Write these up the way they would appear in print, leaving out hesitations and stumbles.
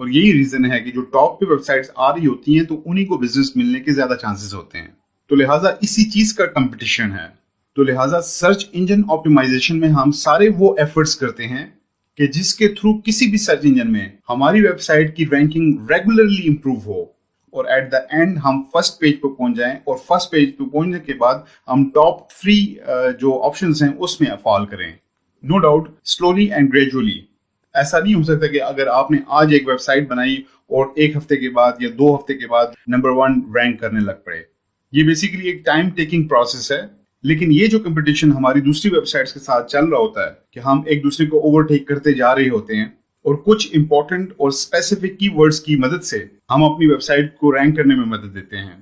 اور یہی ریزن ہے کہ جو ٹاپ پہ ویب سائٹس آ رہی ہوتی ہیں تو انہی کو بزنس ملنے کے زیادہ چانسز ہوتے ہیں. تو لہٰذا اسی چیز کا کمپٹیشن ہے. تو لہٰذا سرچ انجن آپٹیمائزیشن میں ہم سارے وہ ایفرٹس کرتے ہیں کہ جس کے تھرو کسی بھی سرچ انجن میں ہماری ویب سائٹ کی رینکنگ ریگولرلی امپروو ہو اور ایٹ دا اینڈ ہم فرسٹ پیج پہ پہنچ جائیں اور فرسٹ پیج پہ پہنچنے کے بعد ہم ٹاپ 3 جو آپشنز ہیں اس میں فال کریں. No doubt slowly and gradually. ایسا نہیں ہو سکتا کہ اگر آپ نے آج ایک ویب سائٹ بنائی اور 1 ہفتے کے بعد یا 2 ہفتے کے بعد نمبر 1 رینک کرنے لگ پڑے. یہ بیسیکلی ایک ٹائم ٹیکنگ پروسیس ہے. لیکن یہ جو کمپٹیشن ہماری دوسری ویب سائٹس کے ساتھ چل رہا ہوتا ہے کہ ہم ایک دوسرے کو اوورٹیک کرتے جا رہے ہوتے ہیں اور کچھ امپورٹنٹ اور اسپیسیفک کی ورڈز کی مدد سے ہم اپنی ویب سائٹ کو رینک کرنے میں مدد دیتے ہیں.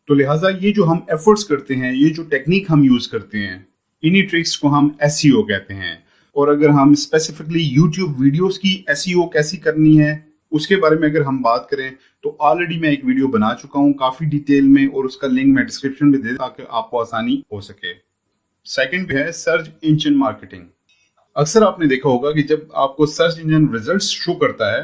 تو لہٰذا یہ جو ہم ایفرٹس کرتے ہیں, یہ جو ٹیکنیک ہم یوز کرتے ہیں, انہی ٹرکس کو ہم SEO کہتے ہیں. اور اگر ہم اسپیسیفکلی یوٹیوب ویڈیوز کی SEO کیسی کرنی ہے اس کے بارے میں اگر ہم بات کریں تو آلریڈی میں ایک ویڈیو بنا چکا ہوں کافی ڈیٹیل میں, اور اس کا لنک میں ڈسکرپشن میں دے دوں تاکہ آپ کو آسانی ہو سکے. سیکنڈ ہے سرچ انجن مارکیٹنگ. اکثر آپ نے دیکھا ہوگا کہ جب آپ کو سرچ انجن ریزلٹس شو کرتا ہے,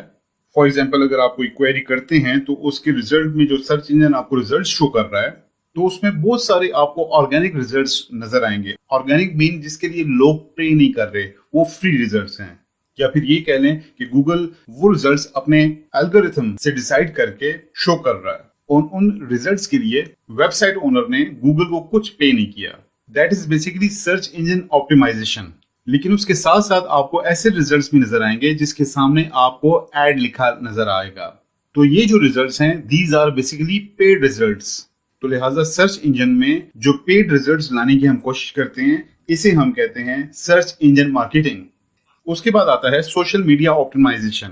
فار ایگزامپل اگر آپ کوئی کوئری کرتے ہیں تو اس کے ریزلٹ میں جو سرچ انجن آپ کو ریزلٹ شو کر رہا ہے تو اس میں بہت سارے آپ کو آرگینک ریزلٹس نظر آئیں گے. آرگینک مین جس کے لیے لوگ پے نہیں کر رہے, وہ فری ریزلٹس ہیں. یا پھر یہ کہہ لیں کہ گوگل وہ ریزلٹس اپنے الگورتھم سے ڈیسائیڈ کر کے شو کر رہا ہے اور ان ریزلٹس کے لیے ویب سائٹ اونر نے گوگل کو کچھ پے نہیں کیا. That is basically search engine optimisation. لیکن اس کے ساتھ ساتھ آپ کو ایسے ریزلٹس بھی نظر آئیں گے جس کے سامنے آپ کو ایڈ لکھا نظر آئے گا. تو یہ جو ریزلٹس ہیں these are basically paid results. تو لہٰذا سرچ انجن میں جو پیڈ ریزلٹس لانے کی ہم کوشش کرتے ہیں اسے ہم کہتے ہیں سرچ انجن مارکیٹنگ. اس کے بعد آتا ہے social media optimisation.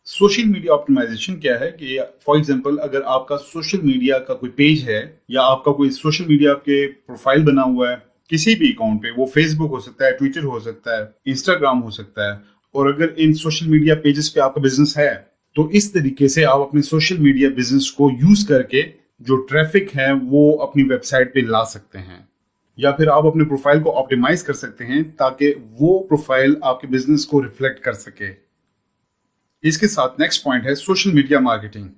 Social media optimisation کیا ہے کہ فار ایگزامپل اگر آپ کا سوشل میڈیا کا کوئی پیج ہے یا آپ کا کوئی سوشل میڈیا کے پروفائل بنا ہوا ہے کسی بھی اکاؤنٹ پہ, وہ فیس بک ہو سکتا ہے, ٹویٹر ہو سکتا ہے, انسٹاگرام ہو سکتا ہے, اور اگر ان سوشل میڈیا پیجز پہ آپ کا بزنس ہے تو اس طریقے سے آپ اپنے سوشل میڈیا بزنس کو یوز کر کے جو ٹریفک ہے وہ اپنی ویب سائٹ پہ لا سکتے ہیں, یا پھر آپ اپنے پروفائل کو آپٹیمائز کر سکتے ہیں تاکہ وہ پروفائل آپ کے بزنس کو ریفلیکٹ کر سکے. اس کے ساتھ نیکسٹ پوائنٹ ہے سوشل میڈیا مارکیٹنگ.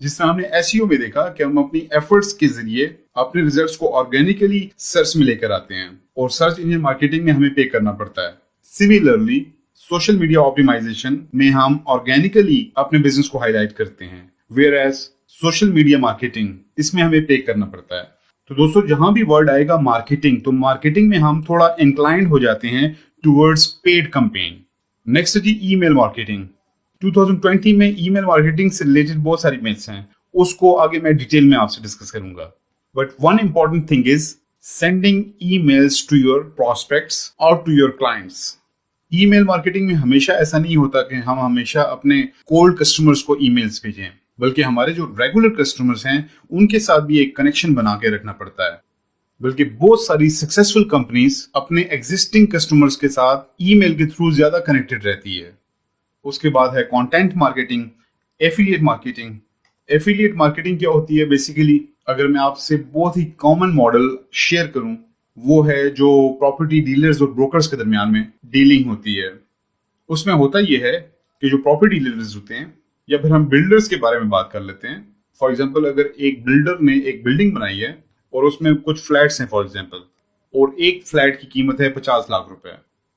جس طرح ہم نے SEO میں دیکھا کہ ہم اپنی ایفرٹس کے ذریعے اپنے ریزلٹس کو آرگینیکلی سرچ میں لے کر آتے ہیں اور سرچ انجن مارکیٹنگ میں ہمیں پے کرنا پڑتا ہے. سملرلی سوشل میڈیا آپٹیمائزیشن میں ہم آرگینیکلی اپنے بزنس کو ہائی لائٹ کرتے ہیں, where as social media marketing اس میں ہمیں پے کرنا پڑتا ہے. تو دوستو جہاں بھی ورڈ آئے گا مارکیٹنگ, تو مارکیٹنگ میں ہم تھوڑا انکلائنڈ ہو جاتے ہیں ٹوورڈز پیڈ کمپین. نیکسٹ جی ای میل مارکیٹنگ. 2020 میں ای میل مارکیٹنگ سے ریلیٹڈ بہت ساری میتھس ہیں, اس کو آگے میں ڈیٹیل میں آپ سے ڈسکس کروں گا. But one important thing is sending emails to your prospects اور to your clients. Email marketing میں ہمیشہ ایسا نہیں ہوتا کہ ہم ہمیشہ اپنے کولڈ کسٹمرز کو ای میلز بھیجیں, بلکہ ہمارے جو ریگولر کسٹمرز ہیں ان کے ساتھ بھی ایک کنیکشن بنا کے رکھنا پڑتا ہے. بلکہ بہت ساری سکسیسفل کمپنیز اپنے ایگزسٹنگ کسٹمرز کے ساتھ ای میل کے تھرو زیادہ کنیکٹڈ رہتی ہے. اس کے بعد ہے content marketing, affiliate marketing. Affiliate marketing کیا ہوتی ہے بیسیکلی, اگر میں آپ سے بہت ہی کامن ماڈل شیئر کروں, وہ ہے جو پراپرٹی ڈیلرز اور بروکرز کے درمیان میں ڈیلنگ ہوتی ہے. اس میں ہوتا یہ ہے کہ جو پراپرٹی ڈیلرز ہوتے ہیں, یا پھر ہم بلڈرز کے بارے میں بات کر لیتے ہیں. فار ایگزامپل اگر ایک بلڈر نے ایک بلڈنگ بنائی ہے اور اس میں کچھ فلیٹس ہیں فار ایگزامپل, اور ایک فلیٹ کی قیمت ہے 50 لاکھ روپے,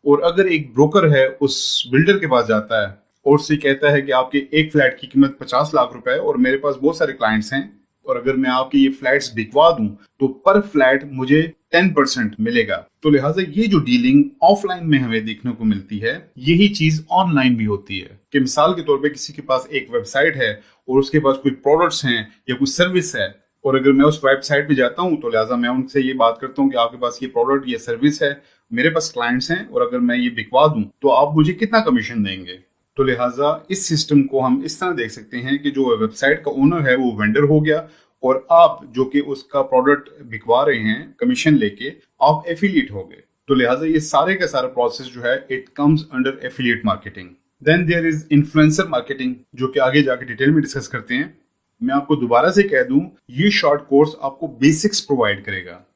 اور اگر ایک بروکر ہے اس بلڈر کے پاس جاتا ہے اور اس سے کہتا ہے کہ آپ کے ایک فلیٹ کی قیمت 50 لاکھ روپے ہے اور میرے پاس بہت سارے کلائنٹس ہیں, اور اگر میں آپ کے یہ فلیٹس بکوا دوں تو پر فلیٹ مجھے 10% ملے گا. تو لہٰذا یہ جو ڈیلنگ آف لائن میں ہمیں دیکھنے کو ملتی ہے, یہی چیز آن لائن بھی ہوتی ہے. کہ مثال کے طور پہ کسی کے پاس ایک ویب سائٹ ہے اور اس کے پاس کوئی پروڈکٹس ہیں یا کوئی سروس ہے, اور اگر میں اس ویب سائٹ پہ جاتا ہوں تو لہٰذا میں ان سے یہ بات کرتا ہوں کہ آپ کے پاس یہ پروڈکٹ یا سروس ہے, میرے پاس کلائنٹس ہیں, اور اگر میں یہ بکوا دوں تو آپ مجھے کتنا کمیشن دیں گے. تو لہٰذا اس سسٹم کو ہم اس طرح دیکھ سکتے ہیں کہ جو ویب سائٹ کا اونر ہے وہ وینڈر ہو گیا, اور آپ جو کہ اس کا پروڈکٹ بکوا رہے ہیں کمیشن لے کے, آپ ایفیلیٹ ہو گئے. تو لہٰذا یہ سارے کا سارا پروسیس جو ہے it comes under affiliate marketing. Then there is influencer marketing, جو کہ آگے جا کے ڈیٹیل میں ڈسکس کرتے ہیں. میں آپ کو دوبارہ سے کہہ دوں, یہ شارٹ کورس آپ کو بیسکس پرووائڈ کرے گا.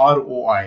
ROI।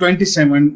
27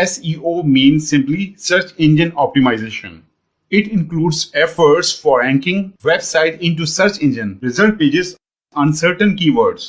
SEO means simply search engine optimization. It includes efforts for ranking website into search engine result pages on certain keywords.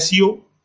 SEO,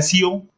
SEO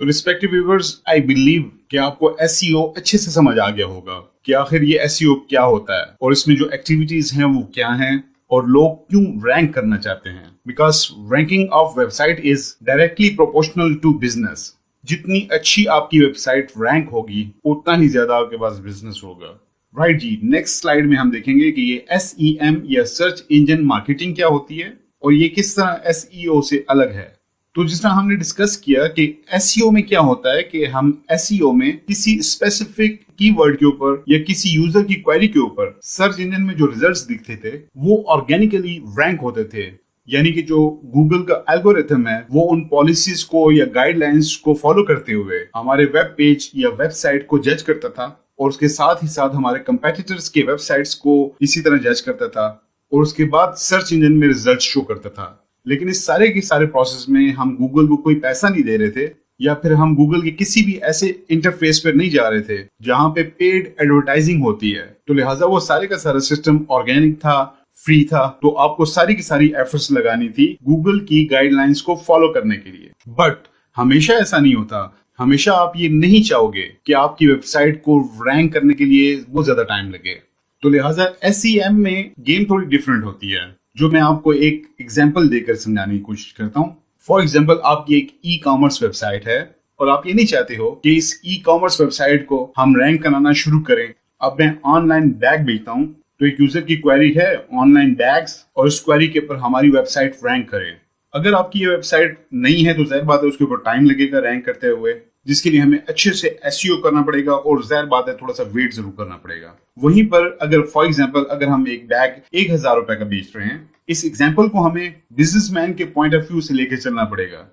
تو ریسپیکٹیو ویورز آئی بلیو کہ آپ کو SEO اچھے سے سمجھ آ گیا ہوگا کہ آخر یہ SEO کیا ہوتا ہے اور اس میں جو ایکٹیویٹیز ہیں وہ کیا ہیں اور لوگ کیوں رینک کرنا چاہتے ہیں. Because ranking of website is directly proportional to business. جتنی اچھی آپ کی ویب سائٹ رینک ہوگی اتنا ہی زیادہ آپ کے پاس بزنس ہوگا. رائٹ جی. نیکسٹ سلائیڈ میں ہم دیکھیں گے کہ یہ SEM یا سرچ انجن مارکیٹنگ کیا ہوتی ہے اور یہ کس طرح SEO سے الگ ہے. تو جس طرح ہم نے ڈسکس کیا کہ SEO میں کیا ہوتا ہے کہ ہم SEO میں کسی اسپیسیفک کی ورڈ کے اوپر یا کسی یوزر کی کوئری کے اوپر سرچ انجن میں جو ریزلٹس دکھتے تھے وہ آرگینیکلی رینک ہوتے تھے. یعنی کہ جو گوگل کا الگورتھم ہے وہ ان پالیسیز کو یا گائیڈ لائنز کو فالو کرتے ہوئے ہمارے ویب پیج یا ویب سائٹ کو جج کرتا تھا اور اس کے ساتھ ہی ساتھ ہمارے کمپیٹیٹرز کے ویب سائٹس کو اسی طرح جج کرتا تھا اور اس کے بعد سرچ انجن میں ریزلٹ شو کرتا تھا. لیکن اس سارے کے سارے پروسیس میں ہم گوگل کو کوئی پیسہ نہیں دے رہے تھے یا پھر ہم گوگل کے کسی بھی ایسے انٹرفیس پر نہیں جا رہے تھے جہاں پہ پیڈ ایڈورٹائزنگ ہوتی ہے. تو لہٰذا وہ سارے کا سارا سسٹم آرگینک تھا, فری تھا. تو آپ کو ساری کی ساری ایفرٹس لگانی تھی گوگل کی گائیڈ لائنز کو فالو کرنے کے لیے. بٹ ہمیشہ ایسا نہیں ہوتا. ہمیشہ آپ یہ نہیں چاہو گے کہ آپ کی ویب سائٹ کو رینک کرنے کے لیے بہت زیادہ ٹائم لگے. تو لہٰذا SEM میں گیم تھوڑی ڈفرینٹ ہوتی ہے جو میں آپ کو ایک ایگزامپل دے کر سمجھانے کی کوشش کرتا ہوں. فار ایگزامپل آپ کی ایک ای کامرس ویب سائٹ ہے اور آپ یہ نہیں چاہتے ہو کہ اس ای کامرس ویب سائٹ کو ہم رینک کرانا شروع کریں. اب میں آن لائن بیگ بیچتا ہوں تو ایک یوزر کی کوئری ہے آن لائن بیگس اور اس کوئری کے اوپر ہماری ویب سائٹ رینک کرے. اگر آپ کی یہ ویب سائٹ نہیں ہے تو ظاہر بات ہے اس کے اوپر ٹائم لگے گا رینک کرتے ہوئے, جس کے لیے ہمیں اچھے سے SEO کرنا پڑے گا اور ظاہر بات ہے تھوڑا سا ویٹ ضرور کرنا پڑے گا. وہیں پر اگر فار ایگزامپل اگر ہم ایک بیگ 1000 روپے کا بیچ رہے ہیں, اس ایگزامپل کو ہمیں بزنس مین کے پوائنٹ آف ویو سے لے کے چلنا پڑے گا.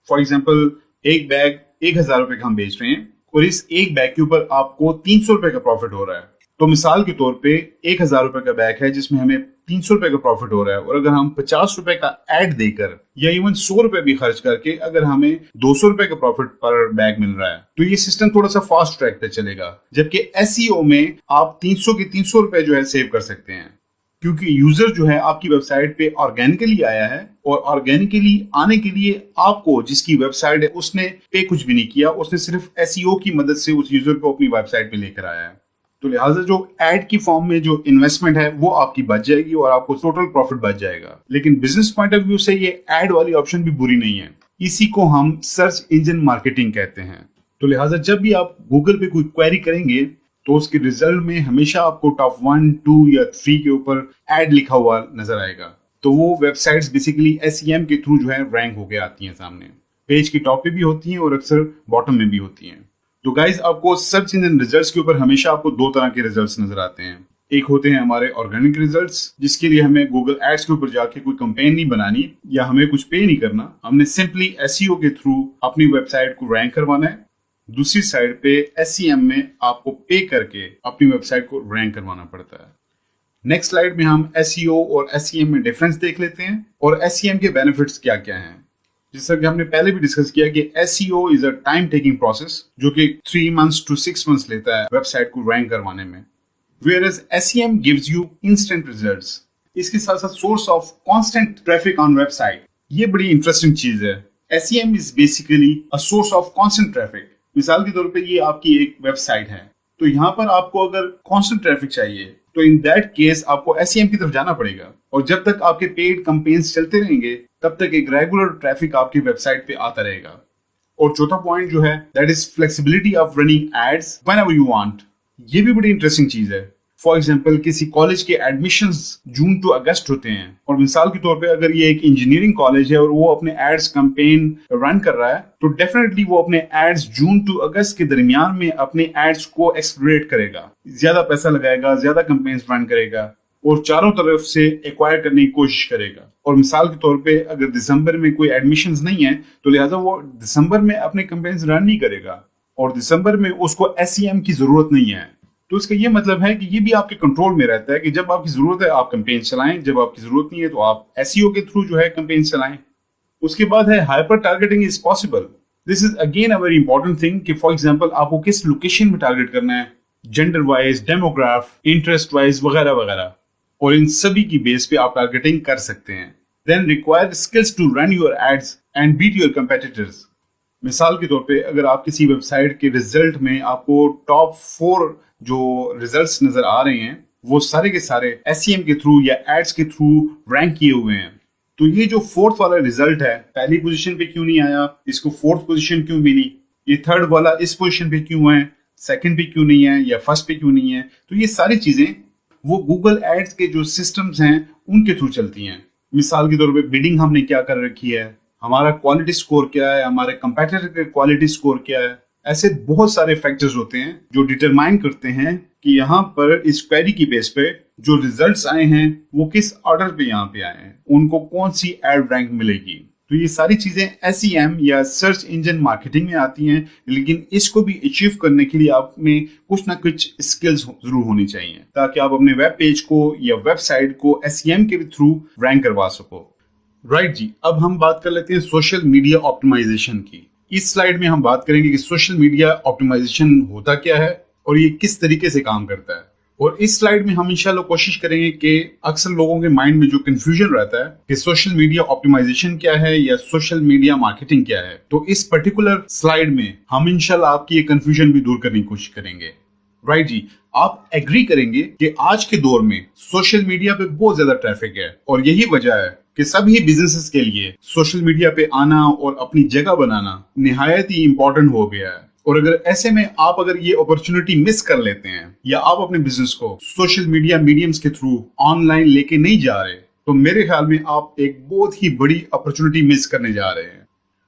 فار ایگزامپل ایک بیگ 1000 روپے کا ہم بیچ رہے ہیں اور اس ایک بیگ کے اوپر آپ کو 300 روپے کا پروفٹ ہو رہا ہے. تو مثال کے طور پہ 1000 روپے کا بیگ ہے جس میں ہمیں 300 روپے کا پروفٹ ہو رہا ہے اور اگر ہم 50 روپے کا ایڈ دے کر یا ایون 100 روپے بھی خرچ کر کے اگر ہمیں 200 روپے کا پروفٹ پر بیگ مل رہا ہے تو یہ سسٹم تھوڑا سا فاسٹ ٹریک پہ چلے گا. جبکہ SEO میں آپ 300 کے 300 روپے جو ہے سیو کر سکتے ہیں کیونکہ یوزر جو ہے آپ کی ویب سائٹ پہ آرگینیکلی آیا ہے اور آرگینیکلی آنے کے لیے آپ کو جس کی ویب سائٹ ہے اس نے پے کچھ بھی نہیں کیا, اس نے صرف SEO کی مدد سے اس یوزر کو اپنی ویب سائٹ پہ لے کر آیا ہے. تو لہٰذا جو ایڈ کی فارم میں جو انویسٹمنٹ ہے وہ آپ کی بچ جائے گی اور آپ کو ٹوٹل پروفٹ بچ جائے گا. لیکن بزنس پوائنٹ آف ویو سے یہ ایڈ والی آپشن بھی بری نہیں ہے. اسی کو ہم سرچ انجن مارکیٹنگ کہتے ہیں. تو لہٰذا جب بھی آپ گوگل پہ کوئی کوئری کریں گے تو اس کے ریزلٹ میں ہمیشہ آپ کو ٹاپ 1, 2 یا 3 کے اوپر ایڈ لکھا ہوا نظر آئے گا. تو وہ ویب سائٹس بیسیکلی SEM کے تھرو جو ہے رینک ہو کے آتی ہیں سامنے. پیج کی ٹاپ پہ بھی ہوتی ہیں اور اکثر باٹم میں بھی ہوتی ہیں. تو گائز آپ کو سرچ انجن ریزلٹس کے اوپر ہمیشہ آپ کو 2 طرح کے ریزلٹس نظر آتے ہیں. ایک ہوتے ہیں ہمارے آرگینک ریزلٹس جس کے لیے ہمیں گوگل ایڈس کے اوپر جا کے کوئی کمپین نہیں بنانی یا ہمیں کچھ پے نہیں کرنا, ہم نے سمپلی SEO کے تھرو اپنی ویب سائٹ کو رینک کروانا ہے. دوسری سائڈ پہ SEM میں آپ کو پے کر کے اپنی ویب سائٹ کو رینک کروانا پڑتا ہے. نیکسٹ سلائیڈ میں ہم SEO اور SEM میں ڈفرنس دیکھ لیتے ہیں اور SEM کے بینیفٹس کیا کیا ہیں. جس طرح کہ ہم نے پہلے بھی ڈسکس کیا کہ SEO is a time taking process جو کہ 3 months to 6 months لیتا ہے ویب سائٹ کو رینک کروانے میں. whereas SEM gives you instant results. اس کے ساتھ ساتھ source of constant traffic on website. یہ بڑی انٹرسٹنگ چیز ہے. SEM is basically a source of constant traffic. مثال کے طور پہ یہ آپ کی ایک ویب سائٹ ہے تو یہاں پر آپ کو اگر کانسٹنٹ ٹریفک چاہیے تو ان دیٹ کیس آپ کو SEM کی طرف جانا پڑے گا اور جب تک آپ کے پیڈ کمپینز چلتے رہیں گے تب تک ایک ریگولر ٹریفک آپ کی ویب سائٹ پہ آتا رہے گا. اور چوتھا پوائنٹ جو ہے that is flexibility of running ads whenever you want. یہ بھی بڑی انٹرسٹنگ چیز ہے. فار ایگزامپل کسی کالج کے ایڈمیشنز جون ٹو اگست ہوتے ہیں اور مثال کے طور پہ اگر یہ ایک انجینئرنگ کالج ہے اور وہ اپنے ایڈز کمپین رن کر رہا ہے تو ڈیفینیٹلی وہ اپنے ایڈز جون ٹو اگست کے درمیان میں اپنے ایڈز کو ایکسپلوریٹ کرے گا, زیادہ پیسہ لگائے گا, زیادہ کمپینز رن کرے گا اور چاروں طرف سے ایکوائر کرنے کی کوشش کرے گا. اور مثال کے طور پہ اگر دسمبر میں کوئی ایڈمیشنز نہیں ہے تو لہٰذا وہ دسمبر میں اپنے کمپینز رن نہیں کرے گا اور دسمبر میں اس کو SEM کی ضرورت نہیں ہے. تو اس کا یہ مطلب ہے کہ یہ بھی آپ کے کنٹرول میں رہتا ہے کہ جب آپ کی ضرورت ہے آپ کمپین چلائیں, جب آپ کی ضرورت نہیں ہے تو آپ SEO کے تھرو جو ہے کمپین چلائیں. اس کے بعد ہے hyper targeting is possible. This is again a very important thing کہ فار ایگزامپل آپ کو کس لوکیشن میں ٹارگیٹ کرنا ہے, جینڈر وائز, ڈیموگراف, انٹرسٹ وائز وغیرہ وغیرہ, اور ان سبھی کی بیس پہ آپ ٹارگیٹنگ کر سکتے ہیں. Then require skills to run your ads and beat your competitors. مثال کے طور پہ اگر آپ کسی ویب سائٹ کے ریزلٹ میں آپ کو ٹاپ 4 جو ریزلٹس نظر آ رہے ہیں وہ سارے کے سارے SEM کے تھرو یا ایڈز کے تھرو رینک کیے ہوئے ہیں، تو یہ جو 4th والا ریزلٹ ہے پہلی پوزیشن پہ کیوں نہیں آیا، اس کو 4th پوزیشن کیوں ملی، یہ 3rd والا اس پوزیشن پہ کیوں ہے، 2nd پہ کیوں نہیں ہے یا 1st پہ کیوں نہیں ہے، تو یہ ساری چیزیں وہ گوگل ایڈز کے جو سسٹمز ہیں ان کے تھرو چلتی ہیں۔ مثال کے طور پہ بیڈنگ ہم نے کیا کر رکھی ہے، ہمارا کوالٹی سکور کیا ہے، ہمارے کمپیٹیٹر کے کوالٹی سکور کیا ہے، ایسے بہت سارے فیکٹرز ہوتے ہیں جو ڈیٹرمائن کرتے ہیں کہ یہاں پر اس کوئری کی بیس پہ جو ریزلٹس آئے ہیں وہ کس آرڈر پہ یہاں پہ آئے ہیں، ان کو کون سی ایڈ رینک ملے گی۔ تو یہ ساری چیزیں SEM یا سرچ انجن مارکیٹنگ میں آتی ہیں، لیکن اس کو بھی اچیو کرنے کے لیے آپ میں کچھ نہ کچھ اسکلز ضرور ہونی چاہیے تاکہ آپ اپنے ویب پیج کو یا ویب سائٹ کو SEM کے تھرو رینک کروا سکو۔ رائٹ جی، اب ہم بات کر لیتے ہیں سوشل میڈیا آپٹیمائزیشن کی۔ اس سلائیڈ میں ہم بات کریں گے کہ سوشل میڈیا آپٹیمائزیشن ہوتا کیا ہے اور یہ کس طریقے سے کام کرتا ہے، اور اس سلائیڈ میں ہم انشاءاللہ کوشش کریں گے کہ اکثر لوگوں کے مائنڈ میں جو کنفیوژن رہتا ہے کہ سوشل میڈیا آپٹیمائزیشن کیا ہے یا سوشل میڈیا مارکیٹنگ کیا ہے، تو اس پرٹیکولر سلائیڈ میں ہم انشاءاللہ آپ کی یہ کنفیوژن بھی دور کرنے کی کوشش کریں گے۔ رائٹ جی، آپ ایگری کریں گے کہ آج کے دور میں سوشل میڈیا پہ بہت زیادہ ٹریفک ہے، اور یہی وجہ ہے کہ سبھی بزنسز کے لیے سوشل میڈیا پہ آنا اور اپنی جگہ بنانا نہایت ہی امپورٹنٹ ہو گیا ہے۔ اور اگر ایسے میں آپ اگر یہ اپرچونٹی مس کر لیتے ہیں یا آپ اپنے بزنس کو سوشل میڈیا میڈیمز کے تھرو آن لائن لے کے نہیں جا رہے، تو میرے خیال میں آپ ایک بہت ہی بڑی اپرچونٹی مس کرنے جا رہے ہیں۔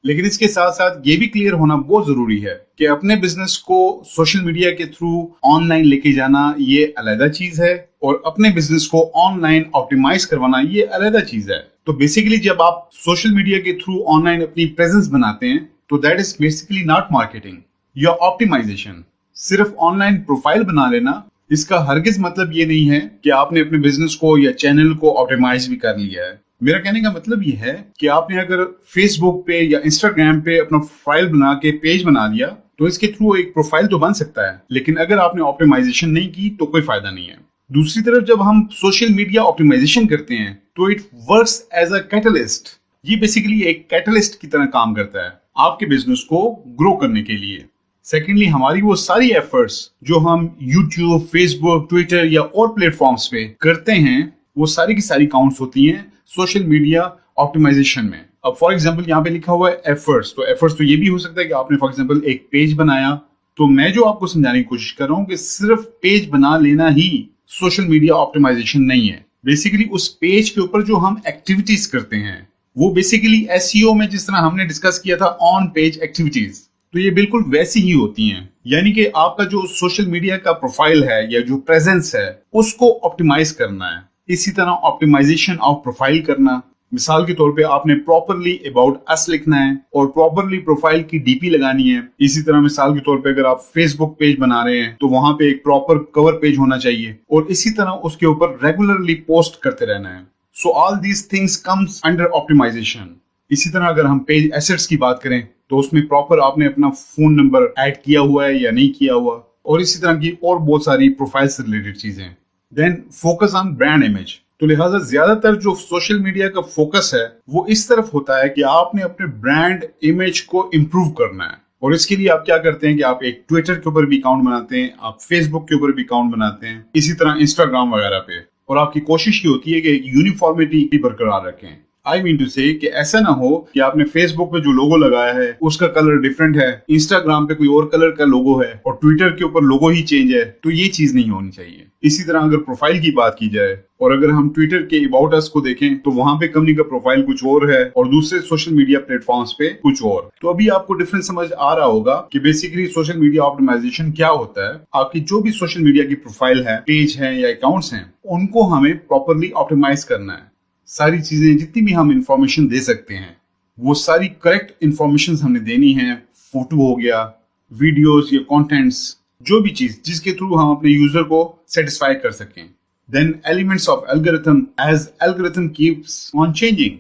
لیکن اس کے ساتھ ساتھ یہ بھی کلیئر ہونا بہت ضروری ہے کہ اپنے بزنس کو سوشل میڈیا کے تھرو آن لائن لے کے جانا یہ علیحدہ چیز ہے، اور اپنے بزنس کو آن لائن آپٹیمائز کروانا یہ علیحدہ چیز ہے۔ تو بیسیکلی جب آپ سوشل میڈیا کے تھرو آن لائن اپنی پریزنس بناتے ہیں تو that is basically not marketing یا آپٹیمائزیشن۔ صرف آن لائن پروفائل بنا لینا اس کا ہرگز مطلب یہ نہیں ہے کہ آپ نے اپنے بزنس کو یا چینل کو آپٹیمائز بھی کر لیا ہے۔ میرا کہنے کا مطلب یہ ہے کہ آپ نے اگر فیس بک پہ یا انسٹاگرام پہ اپنا فائل بنا کے پیج بنا دیا تو اس کے تھرو ایک پروفائل تو بن سکتا ہے، لیکن اگر آپ نے آپٹیمائزیشن نہیں کی تو کوئی فائدہ نہیں ہے۔ دوسری طرف جب ہم سوشل میڈیا آپٹیمائزیشن کرتے ہیں تو it works as a catalyst, یہ بیسیکلی ایک کیٹلسٹ کی طرح کام کرتا ہے آپ کے بزنس کو گرو کرنے کے لیے۔ سیکنڈلی ہماری وہ ساری ایفرٹس جو ہم یوٹیوب، فیس بک، ٹویٹر یا اور پلیٹ فارمز پہ کرتے ہیں وہ ساری کی ساری کاؤنٹس ہوتی ہیں سوشل میڈیا آپٹیمائزیشن میں۔ اب فار ایگزامپل یہاں پہ لکھا ہوا ہے ایفرٹس، تو ایفرٹس تو یہ بھی ہو سکتا ہے کہ آپ نے فار ایگزامپل ایک پیج بنایا، تو میں جو آپ کو سمجھانے کی کوشش کر رہا ہوں کہ صرف پیج بنا لینا ہی سوشل میڈیا آپٹیمائزیشن نہیں ہے۔ بیسیکلی اس پیج کے اوپر جو ہم ایکٹیویٹیز کرتے ہیں وہ بیسیکلی SEO میں جس طرح ہم نے ڈسکس کیا تھا آن پیج ایکٹیویٹیز، تو یہ بالکل ویسی ہی ہوتی ہیں۔ یعنی کہ آپ کا جو سوشل میڈیا کا پروفائل ہے یا جو پریزنس ہے اس کو آپٹیمائز کرنا ہے۔ اسی طرح آپٹیمائزیشن آف پروفائل کرنا، مثال کے طور پہ آپ نے پراپرلی اباؤٹ اس لکھنا ہے اور پراپرلی پروفائل کی DP لگانی ہے۔ اسی طرح مثال کے طور پہ اگر آپ فیس بک پیج بنا رہے ہیں تو وہاں پہ ایک پراپر کور پیج ہونا چاہیے، اور اسی طرح اس کے اوپر ریگولرلی پوسٹ کرتے رہنا ہے۔ So all these things comes under optimisation. اسی طرح اگر ہم پیج ایسٹس کی بات کریں تو اس میں پراپر آپ نے اپنا فون نمبر ایڈ کیا ہوا ہے یا نہیں کیا ہوا، اور اسی طرح کی اور بہت ساری پروفائل سے ریلیٹڈ چیزیں۔ دین فوکس آن برانڈ امیج، تو لہٰذا زیادہ تر جو سوشل میڈیا کا فوکس ہے وہ اس طرف ہوتا ہے کہ آپ نے اپنے برانڈ امیج کو امپروو کرنا ہے، اور اس کے لیے آپ کیا کرتے ہیں کہ آپ ایک ٹویٹر کے اوپر بھی اکاؤنٹ بناتے ہیں، آپ فیس بک کے اوپر بھی اکاؤنٹ بناتے ہیں، اسی طرح انسٹاگرام وغیرہ پہ، اور آپ کی کوشش یہ ہوتی ہے کہ ایک یونیفارمٹی برقرار رکھیں۔ آئی مین ٹو سے کہ ایسا نہ ہو کہ آپ نے فیس بک پہ جو لوگو لگایا ہے اس کا کلر ڈفرینٹ ہے، انسٹاگرام پہ کوئی اور کلر کا لوگو ہے، اور ٹویٹر کے اوپر لوگو ہی چینج ہے، تو یہ چیز نہیں ہونی چاہیے۔ اسی طرح اگر پروفائل کی بات کی جائے اور اگر ہم ٹویٹر کے اباؤٹ اس کو دیکھیں تو وہاں پہ کمپنی کا پروفائل کچھ اور ہے اور دوسرے سوشل میڈیا پلیٹ فارمز پہ کچھ اور، تو ابھی آپ کو ڈفرنس سمجھ آ رہا ہوگا کہ بیسیکلی سوشل میڈیا آپٹیمائزیشن کیا ہوتا ہے۔ آپ کی جو بھی سوشل میڈیا کی پروفائل ہے، پیج ہیں یا اکاؤنٹس ہیں، ان کو ہمیں پراپرلی آپٹیمائز کرنا ہے۔ ساری چیزیں جتنی بھی ہم انفارمیشن دے سکتے ہیں وہ ساری کریکٹ انفارمیشن ہم نے دینی ہے، فوٹو ہو گیا، ویڈیوز یا کانٹینٹس، جو بھی چیز جس کے تھرو ہم اپنے یوزر کو سیٹسفائی کر سکیں۔ Then elements of algorithm is algorithm keeps on changing.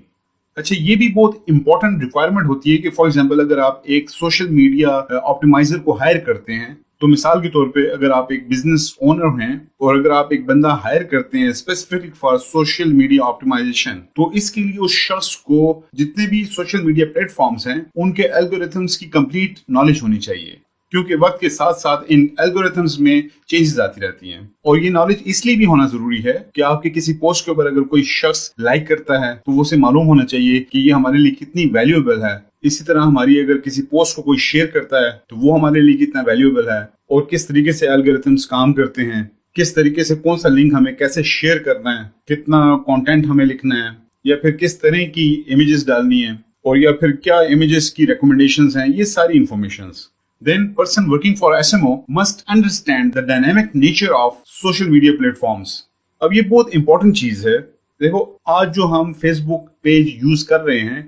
اچھا، یہ بھی بہت امپورٹنٹ ریکوائرمنٹ ہوتی ہے کہ فار ایگزامپل اگر آپ ایک سوشل میڈیا آپٹیمائزر کو ہائر کرتے ہیں تو مثال کے طور پہ اگر آپ ایک بزنس اونر ہیں اور اگر آپ ایک بندہ ہائر کرتے ہیں specific for social media optimisation, تو اس کے لیے اس شخص کو جتنے بھی سوشل میڈیا پلیٹ فارمز ہیں ان کے الگوریتھمز کی کمپلیٹ نالج ہونی چاہیے، کیونکہ وقت کے ساتھ ساتھ ان الگوریتھمز میں چینجز آتی رہتی ہیں، اور یہ نالج اس لیے بھی ہونا ضروری ہے کہ آپ کے کسی پوسٹ کے اوپر اگر کوئی شخص لائک کرتا ہے تو وہ اسے معلوم ہونا چاہیے کہ یہ ہمارے لیے کتنی ویلیویبل ہے۔ اسی طرح ہماری اگر کسی پوسٹ کو کوئی شیئر کرتا ہے تو وہ ہمارے لیے کتنا ویلیویبل ہے، اور کس طریقے سے الگوریتھمز کام کرتے ہیں، کس طریقے سے کون سا لنک ہمیں کیسے شیئر کرنا ہے، کتنا کنٹینٹ ہمیں لکھنا ہے، یا پھر کس طرح کی امیجز ڈالنی ہے، اور یا پھر کیا امیجز کی ریکمنڈیشنز ہیں، یہ ساری informations. Then person working for SMO must understand the dynamic nature of social media platforms۔ اب یہ بہت امپورٹنٹ چیز ہے۔ دیکھو آج جو ہم فیس بک پیج یوز کر رہے ہیں،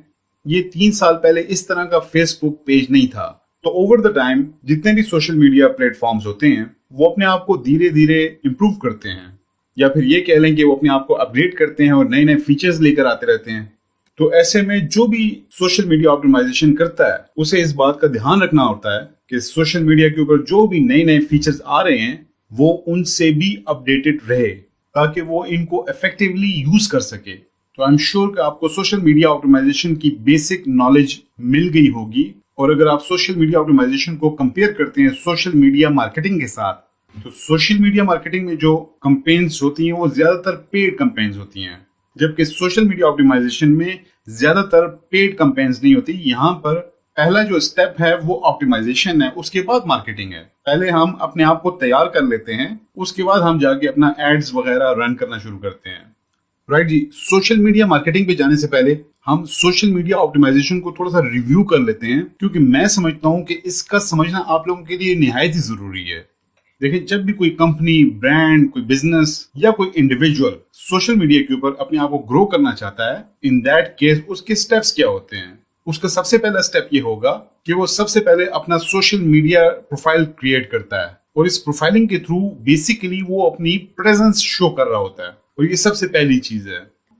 یہ 3 سال پہلے اس طرح کا فیس بک پیج نہیں تھا۔ تو اوور دا ٹائم جتنے بھی سوشل میڈیا پلیٹ فارمز ہوتے ہیں وہ اپنے آپ کو دھیرے دھیرے امپروو کرتے ہیں، یا پھر یہ کہہ لیں کہ وہ اپنے آپ کو اپگریڈ کرتے ہیں اور نئے نئے فیچرز لے کر آتے رہتے ہیں۔ تو ایسے میں جو بھی سوشل میڈیا آپٹیمائزیشن کرتا ہے اسے اس بات کا دھیان رکھنا ہوتا ہے کہ سوشل میڈیا کے اوپر جو بھی نئے نئے فیچرز آ رہے ہیں وہ ان سے بھی اپڈیٹڈ رہے، تاکہ وہ ان کو افیکٹولی یوز کر سکے۔ تو آئی ایم شیور کہ آپ کو سوشل میڈیا آپٹیمائزیشن کی بیسک نالج مل گئی ہوگی، اور اگر آپ سوشل میڈیا آپٹیمائزیشن کو کمپیئر کرتے ہیں سوشل میڈیا مارکیٹنگ کے ساتھ، تو سوشل میڈیا مارکیٹنگ میں جو کمپینز ہوتی ہیں وہ زیادہ تر پیڈ کمپینز ہوتی ہیں، جبکہ سوشل میڈیا آپٹیمائزیشن میں زیادہ تر پیڈ کمپینز نہیں ہوتی۔ یہاں پر پہلا جو اسٹیپ ہے وہ آپٹیمائزیشن ہے، اس کے بعد مارکیٹنگ ہے۔ پہلے ہم اپنے آپ کو تیار کر لیتے ہیں، اس کے بعد ہم جا کے اپنا ایڈز وغیرہ رن کرنا شروع کرتے ہیں۔ رائٹ جی، سوشل میڈیا مارکیٹنگ پہ جانے سے پہلے ہم سوشل میڈیا آپٹیمائزیشن کو تھوڑا سا ریویو کر لیتے ہیں، کیونکہ میں سمجھتا ہوں کہ اس کا سمجھنا آپ لوگوں کے لیے نہایت ہی ضروری ہے۔ دیکھیں، جب بھی کوئی کمپنی، برانڈ، کوئی بزنس یا کوئی انڈیویجول سوشل میڈیا کے اوپر اپنے آپ کو گرو کرنا چاہتا ہے، ان دیٹ کیس اس کے سٹیپس کیا ہوتے ہیں؟ اس کا سب سے پہلا سٹیپ یہ ہوگا کہ وہ سب سے پہلے اپنا سوشل میڈیا پروفائل کریٹ کرتا ہے، اور اس پروفائلنگ کے تھرو بیسیکلی وہ اپنی پریزنس شو کر رہا ہوتا ہے، اور یہ سب سے پہلی چیز ہے۔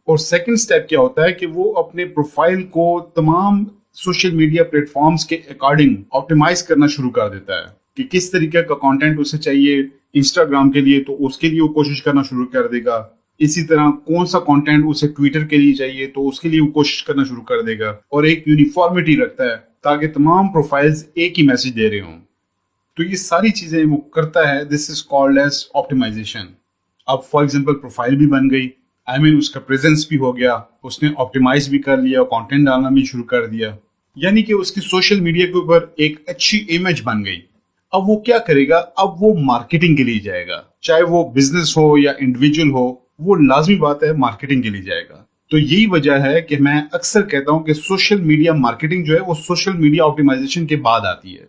اور سیکنڈ سٹیپ کیا ہوتا ہے کہ وہ اپنے پروفائل کو تمام سوشل میڈیا پلیٹ فارمز کے اکارڈنگ آپٹیمائز کرنا شروع کر دیتا ہے کہ کس طریقے کا کنٹینٹ اسے چاہیے۔ انسٹاگرام کے لیے تو اس کے لیے وہ کوشش کرنا شروع کر دے گا، اسی طرح کون سا کنٹینٹ اسے ٹویٹر کے لیے چاہیے تو اس کے لیے وہ کوشش کرنا شروع کر دے گا، اور ایک یونیفارمٹی رکھتا ہے تاکہ تمام پروفائلز ایک ہی میسج دے رہے ہوں۔ تو یہ ساری چیزیں وہ کرتا ہے، دس از کالڈ ایز آپٹیمائزیشن۔ اب فار ایگزامپل پروفائل بھی بن گئی، اس کا پریزنس بھی ہو گیا، اس نے آپٹیمائز بھی کر لیا، کنٹینٹ ڈالنا بھی شروع کر دیا، یعنی کہ اس کی سوشل میڈیا کے اوپر ایک اچھی امیج بن گئی۔ اب وہ کیا کرے گا؟ اب وہ مارکیٹنگ کے لیے جائے گا، چاہے وہ بزنس ہو یا انڈیویجول ہو، وہ لازمی بات ہے مارکیٹنگ کے لیے جائے گا۔ تو یہی وجہ ہے کہ میں اکثر کہتا ہوں کہ سوشل میڈیا مارکیٹنگ جو ہے وہ سوشل میڈیا آپٹیمائزیشن کے بعد آتی ہے۔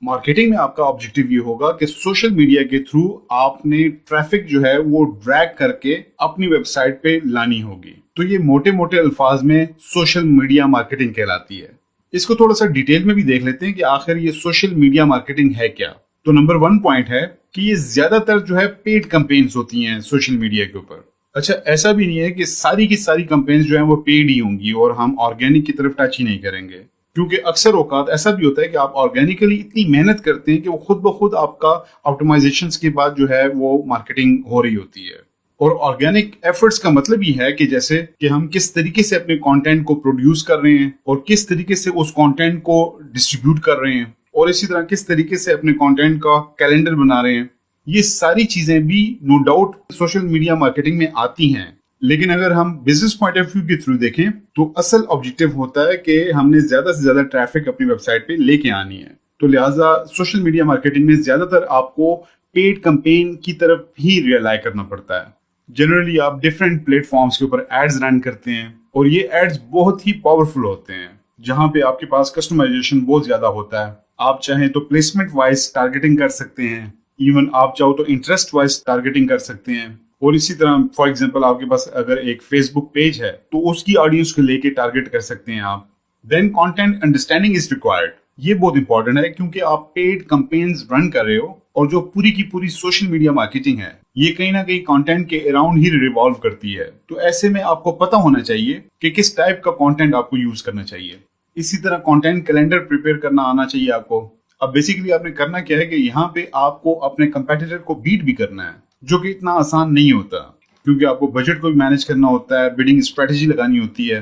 مارکیٹنگ میں آپ کا آبجیکٹو یہ ہوگا کہ سوشل میڈیا کے تھرو آپ نے ٹریفک جو ہے وہ ڈریگ کر کے اپنی ویب سائٹ پہ لانی ہوگی۔ تو یہ موٹے موٹے الفاظ میں سوشل میڈیا مارکیٹنگ کہلاتی ہے۔ اس کو تھوڑا سا ڈیٹیل میں بھی دیکھ لیتے ہیں کہ آخر یہ سوشل میڈیا مارکیٹنگ ہے کیا۔ تو نمبر 1 پوائنٹ ہے کہ یہ زیادہ تر جو ہے پیڈ کمپینز ہوتی ہیں سوشل میڈیا کے اوپر۔ اچھا، ایسا بھی نہیں ہے کہ ساری کی ساری کمپینز جو ہیں وہ پیڈ ہی ہوں گی اور ہم آرگینک کی طرف ٹچ ہی نہیں کریں گے، کیونکہ اکثر اوقات ایسا بھی ہوتا ہے کہ آپ آرگینکلی اتنی محنت کرتے ہیں کہ وہ خود بخود آپ کا آپٹیمائزیشنز کے بعد جو ہے وہ مارکیٹنگ ہو رہی ہوتی ہے۔ اور آرگینک ایفرٹس کا مطلب یہ ہے کہ جیسے کہ ہم کس طریقے سے اپنے کانٹینٹ کو پروڈیوس کر رہے ہیں اور کس طریقے سے اس کانٹینٹ کو ڈسٹریبیوٹ کر رہے ہیں، اور اسی طرح کس طریقے سے اپنے کانٹینٹ کا کیلنڈر بنا رہے ہیں۔ یہ ساری چیزیں بھی no doubt social media marketing میں آتی ہیں، لیکن اگر ہم بزنس پوائنٹ آف ویو کے تھرو دیکھیں تو اصل آبجیکٹو ہوتا ہے کہ ہم نے زیادہ سے زیادہ ٹریفک اپنی ویب سائٹ پہ لے کے آنی ہے۔ تو لہٰذا سوشل میڈیا مارکیٹنگ میں زیادہ تر آپ کو پیڈ کمپین کی طرف ہی ریلائی کرنا پڑتا ہے۔ جنرلی آپ ڈفرینٹ پلیٹ فارمز کے اوپر ایڈز رن کرتے ہیں، اور یہ ایڈز بہت ہی پاورفل ہوتے ہیں، جہاں پہ آپ کے پاس کسٹمائزیشن بہت زیادہ ہوتا ہے۔ آپ چاہیں تو پلیسمنٹ وائز ٹارگیٹنگ کر سکتے ہیں، ایون آپ چاہو تو انٹرسٹ وائز ٹارگیٹنگ کر سکتے ہیں، اور اسی طرح فار ایگزامپل آپ کے پاس اگر ایک فیس بک پیج ہے تو اس کی آڈینس کو لے کے ٹارگیٹ کر سکتے ہیں آپ۔ دین کانٹینٹ انڈرسٹینڈنگ از ریکوائرڈ۔ یہ بہت امپورٹنٹ ہے کیونکہ آپ پیڈ کمپینز رن کر رہے ہو، اور جو پوری کی پوری سوشل میڈیا مارکیٹنگ ہے یہ کہیں نہ کہیں کانٹینٹ کے اراؤنڈ ہی ریوالو کرتی ہے۔ تو ایسے میں آپ کو پتہ ہونا چاہیے کہ کس ٹائپ کا کانٹینٹ آپ کو یوز کرنا چاہیے۔ اسی طرح کانٹینٹ کیلنڈر پریپیئر کرنا آنا چاہیے آپ کو۔ اب بیسیکلی آپ نے کرنا کیا ہے کہ یہاں پہ آپ کو اپنے کمپیٹیٹر کو بیٹ بھی کرنا ہے، جو کہ اتنا آسان نہیں ہوتا، کیونکہ آپ کو بجٹ کو بھی مینج کرنا ہوتا ہے، بڈنگ اسٹریٹجی لگانی ہوتی ہے،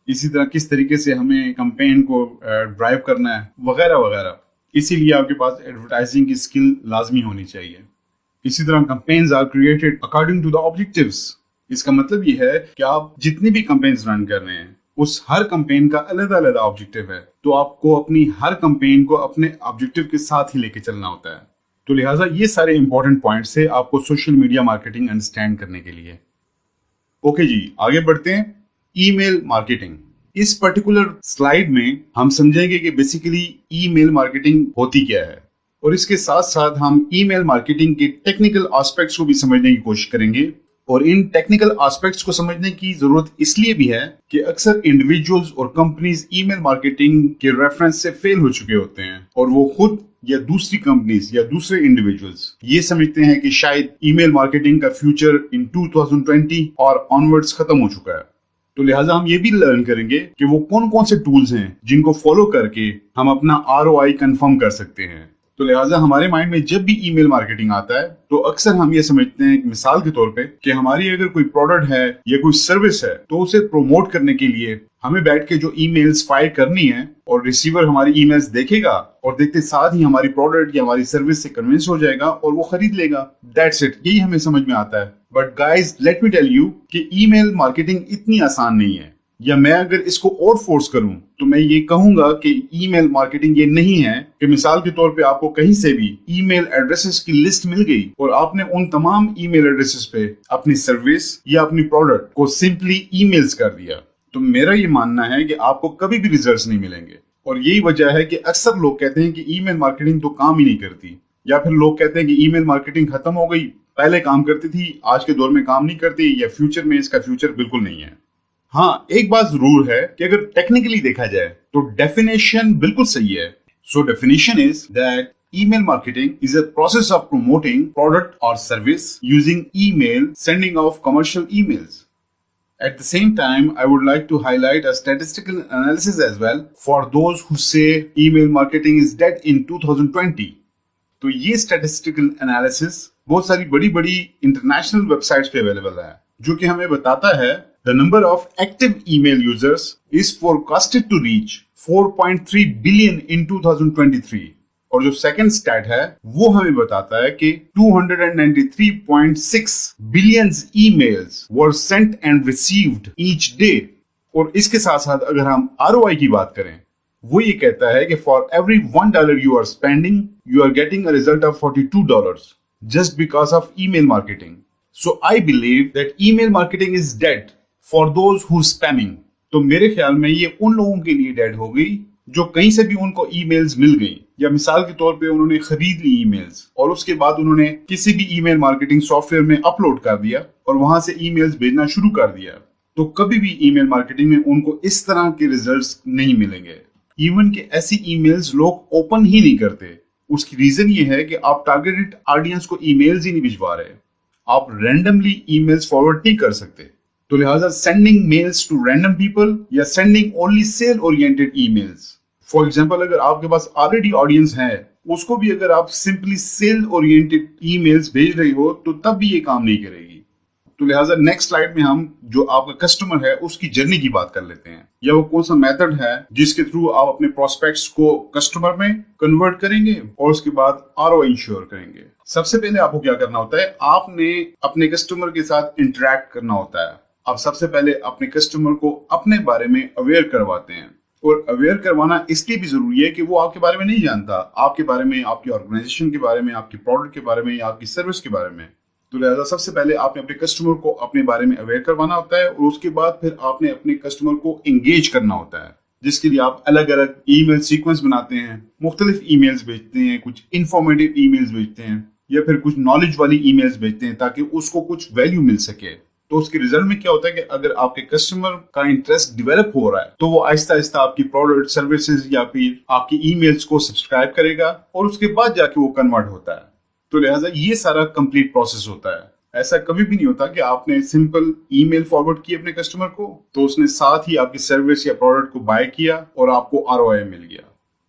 اسی طرح کس طریقے سے ہمیں کمپین کو ڈرائیو کرنا ہے وغیرہ وغیرہ. اسی لیے آپ کے پاس ایڈورٹائزنگ کی سکل لازمی ہونی چاہیے. اسی طرح campaigns are created according to the objectives. اس کا مطلب یہ ہے کہ آپ جتنی بھی کمپینز رن کر رہے ہیں اس ہر کمپین کا علیحدہ علیحدہ آبجیکٹیو ہے، تو آپ کو اپنی ہر کمپین کو اپنے آبجیکٹیو کے ساتھ ہی لے کے چلنا ہوتا ہے. تو لہٰذا یہ سارے امپورٹنٹ پوائنٹس ہے آپ کو سوشل میڈیا مارکیٹنگ انڈرسٹینڈ کرنے کے لیے. اوکے جی، آگے بڑھتے ہیں. ای میل مارکیٹنگ. اس پرٹیکولر سلائیڈ میں ہم سمجھیں گے کہ بیسیکلی ای میل مارکیٹنگ ہوتی کیا ہے، اور اس کے ساتھ ساتھ ہم ای میل مارکیٹنگ کے ٹیکنیکل آسپیکٹس کو بھی سمجھنے کی کوشش کریں گے. اور ان ٹیکنیکل آسپیکٹس کو سمجھنے کی ضرورت اس لیے بھی ہے کہ اکثر انڈیویجولز اور کمپنیز ای میل مارکیٹنگ کے ریفرنس سے فیل ہو چکے ہوتے ہیں، اور وہ خود یا دوسری کمپنیز یا دوسرے انڈیویجولز یہ سمجھتے ہیں کہ شاید ای میل مارکیٹنگ کا فیوچر ان 2020 اور آنورڈز ختم ہو چکا ہے. تو لہٰذا ہم یہ بھی لرن کریں گے کہ وہ کون کون سے ٹولز ہیں جن کو فالو کر کے ہم اپنا ROI کنفرم کر سکتے ہیں. تو لہٰذا ہمارے مائنڈ میں جب بھی ای میل مارکیٹنگ آتا ہے تو اکثر ہم یہ سمجھتے ہیں، مثال کے طور پہ، کہ ہماری اگر کوئی پروڈکٹ ہے یا کوئی سروس ہے تو اسے پروموٹ کرنے کے لیے ہمیں بیٹھ کے جو ای میلز فائر کرنی ہے، اور ریسیور ہماری ای میلز دیکھے گا اور دیکھتے ساتھ ہی ہماری پروڈکٹ یا ہماری سروس سے کنونس ہو جائے گا اور وہ خرید لے گا. دیٹس اٹ، یہی ہمیں سمجھ میں آتا ہے. But guys let me tell you کہ ای میل مارکیٹنگ اتنی آسان نہیں ہے، یا میں اگر اس کو اور فورس کروں تو میں یہ کہوں گا کہ ای میل مارکیٹنگ یہ نہیں ہے کہ مثال کے طور پہ آپ کو کہیں سے بھی ای میل ایڈریسز کی لسٹ مل گئی اور آپ نے ان تمام ای میل ایڈریسز پہ اپنی سروس یا اپنی پروڈکٹ کو سمپلی ای میلز کر دیا. تو میرا یہ ماننا ہے کہ آپ کو کبھی بھی ریزلٹس نہیں ملیں گے. اور یہی وجہ ہے کہ اکثر لوگ کہتے ہیں کہ ای میل مارکیٹنگ تو کام ہی نہیں کرتی، یا پھر لوگ کہتے ہیں کہ ای میل مارکیٹنگ ختم ہو گئی، پہلے کام کرتی تھی آج کے دور میں کام نہیں کرتی، یا فیوچر میں اس کا فیوچر بالکل نہیں ہے. ہاں، ایک بات ضرور ہے کہ اگر ٹیکنیکلی دیکھا جائے تو ڈیفینیشن بالکل صحیح ہے. So definition is that email marketing is a process of promoting product or service using email, sending of commercial emails. At the same time, I would like to highlight a statistical analysis as well for those who say email marketing is dead in 2020. تو یہ statistical analysis بہت ساری بڑی بڑی international web sites پہ available ہے، جو کہ ہمیں بتاتا ہے the number of active email users is forecasted to reach 4.3 billion in 2023. اور جو سیکنڈ سٹیٹ ہے وہ ہمیں بتاتا ہے کہ 293.6 billion emails were sent and received each day. اور اس کے ساتھ ساتھ اگر ہم ROI کی بات کریں، وہ یہ کہتا ہے کہ for every $1 you are spending, you are getting a result of $42 just because of email marketing. So I believe that email marketing is dead for those who spamming. تو میرے خیال میں یہ ان لوگوں کے لیے ڈیڈ ہو گئی جو کہیں سے بھی ان کو ای میلز مل گئی، یا مثال کے طور پہ انہوں نے خرید لی ای میلز اور اس کے بعد انہوں نے کسی بھی ای میل مارکیٹنگ سافٹ ویئر میں اپلوڈ کر دیا اور وہاں سے ای میلز بھیجنا شروع کر دیا. تو کبھی بھی ای میل مارکیٹنگ میں ان کو اس طرح کے ریزلٹس نہیں ملیں گے. ایون کہ ایسی ای میلز لوگ اوپن ہی نہیں کرتے. اس کی ریزن یہ ہے کہ آپ ٹارگیٹڈ آڈینس کو ای میلز ہی نہیں بھجوا رہے، آپ رینڈملی ای میلز فارورڈ نہیں کر سکتے. تو لہٰذا sending mails to random people یا sending only sale oriented emails. For example, اگر آپ کے پاس آلریڈی آڈینس ہے، اس کو بھی اگر آپ simply cell oriented e mails بھیج رہے ہو تو تب بھی یہ کام نہیں کرے گی. تو لہٰذا نیکسٹ سلائیڈ میں ہم جو آپ کا کسٹمر ہے اس کی جرنی کی بات کر لیتے ہیں، یا وہ کون سا میتھڈ ہے جس کے تھرو آپ اپنے پروسپیکٹس کو کسٹمر میں کنورٹ کریں گے اور اس کے بعد ROI انشور کریں گے. سب سے پہلے آپ کو کیا کرنا ہوتا ہے، آپ نے اپنے کسٹمر کے ساتھ انٹریکٹ کرنا ہوتا ہے. آپ سب سے پہلے اپنے کسٹمر کو اپنے بارے میں اویئر کرواتے ہیں، اور اویئر کروانا اس لیے بھی ضروری ہے کہ وہ آپ کے بارے میں نہیں جانتا، آپ کے بارے میں، آپ کی آرگنائزیشن کے بارے میں، آپ کی پروڈکٹ کے بارے میں، یا آپ کی سروس کے بارے میں. تو لہٰذا سب سے پہلے آپ نے اپنے کسٹمر کو اپنے بارے میں اویئر کروانا ہوتا ہے، اور اس کے بعد پھر آپ نے اپنے کسٹمر کو انگیج کرنا ہوتا ہے، جس کے لیے آپ الگ الگ ای میل سیکوینس بناتے ہیں، مختلف ای میلز بھیجتے ہیں، کچھ انفارمیٹیو ای میلز بھیجتے ہیں، یا پھر کچھ نالج والی ای میلز بھیجتے ہیں تاکہ اس کو کچھ ویلیو مل سکے. تو اس کے ریزلٹ میں کیا ہوتا ہے کہ اگر آپ کے کسٹمر کا انٹرسٹ ڈیولپ ہو رہا ہے تو وہ آہستہ آہستہ آپ کی پروڈکٹ، سروسز یا پھر آپ کی ای میلز کو سبسکرائب کرے گا، اور اس کے بعد جا کے وہ کنورٹ ہوتا ہے. تو لہٰذا یہ سارا کمپلیٹ پروسیس ہوتا ہے. ایسا کبھی بھی نہیں ہوتا کہ آپ نے سمپل ای میل فارورڈ کی اپنے کسٹمر کو تو اس نے ساتھ ہی آپ کی سروس یا پروڈکٹ کو بائی کیا اور آپ کو ROI مل گیا.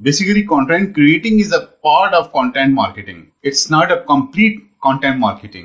Basically, content creating is a part of content marketing. It's not a complete content marketing.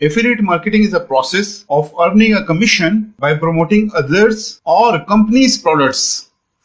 Affiliate marketing is a process of earning a commission by promoting others or company's products.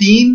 3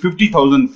50,000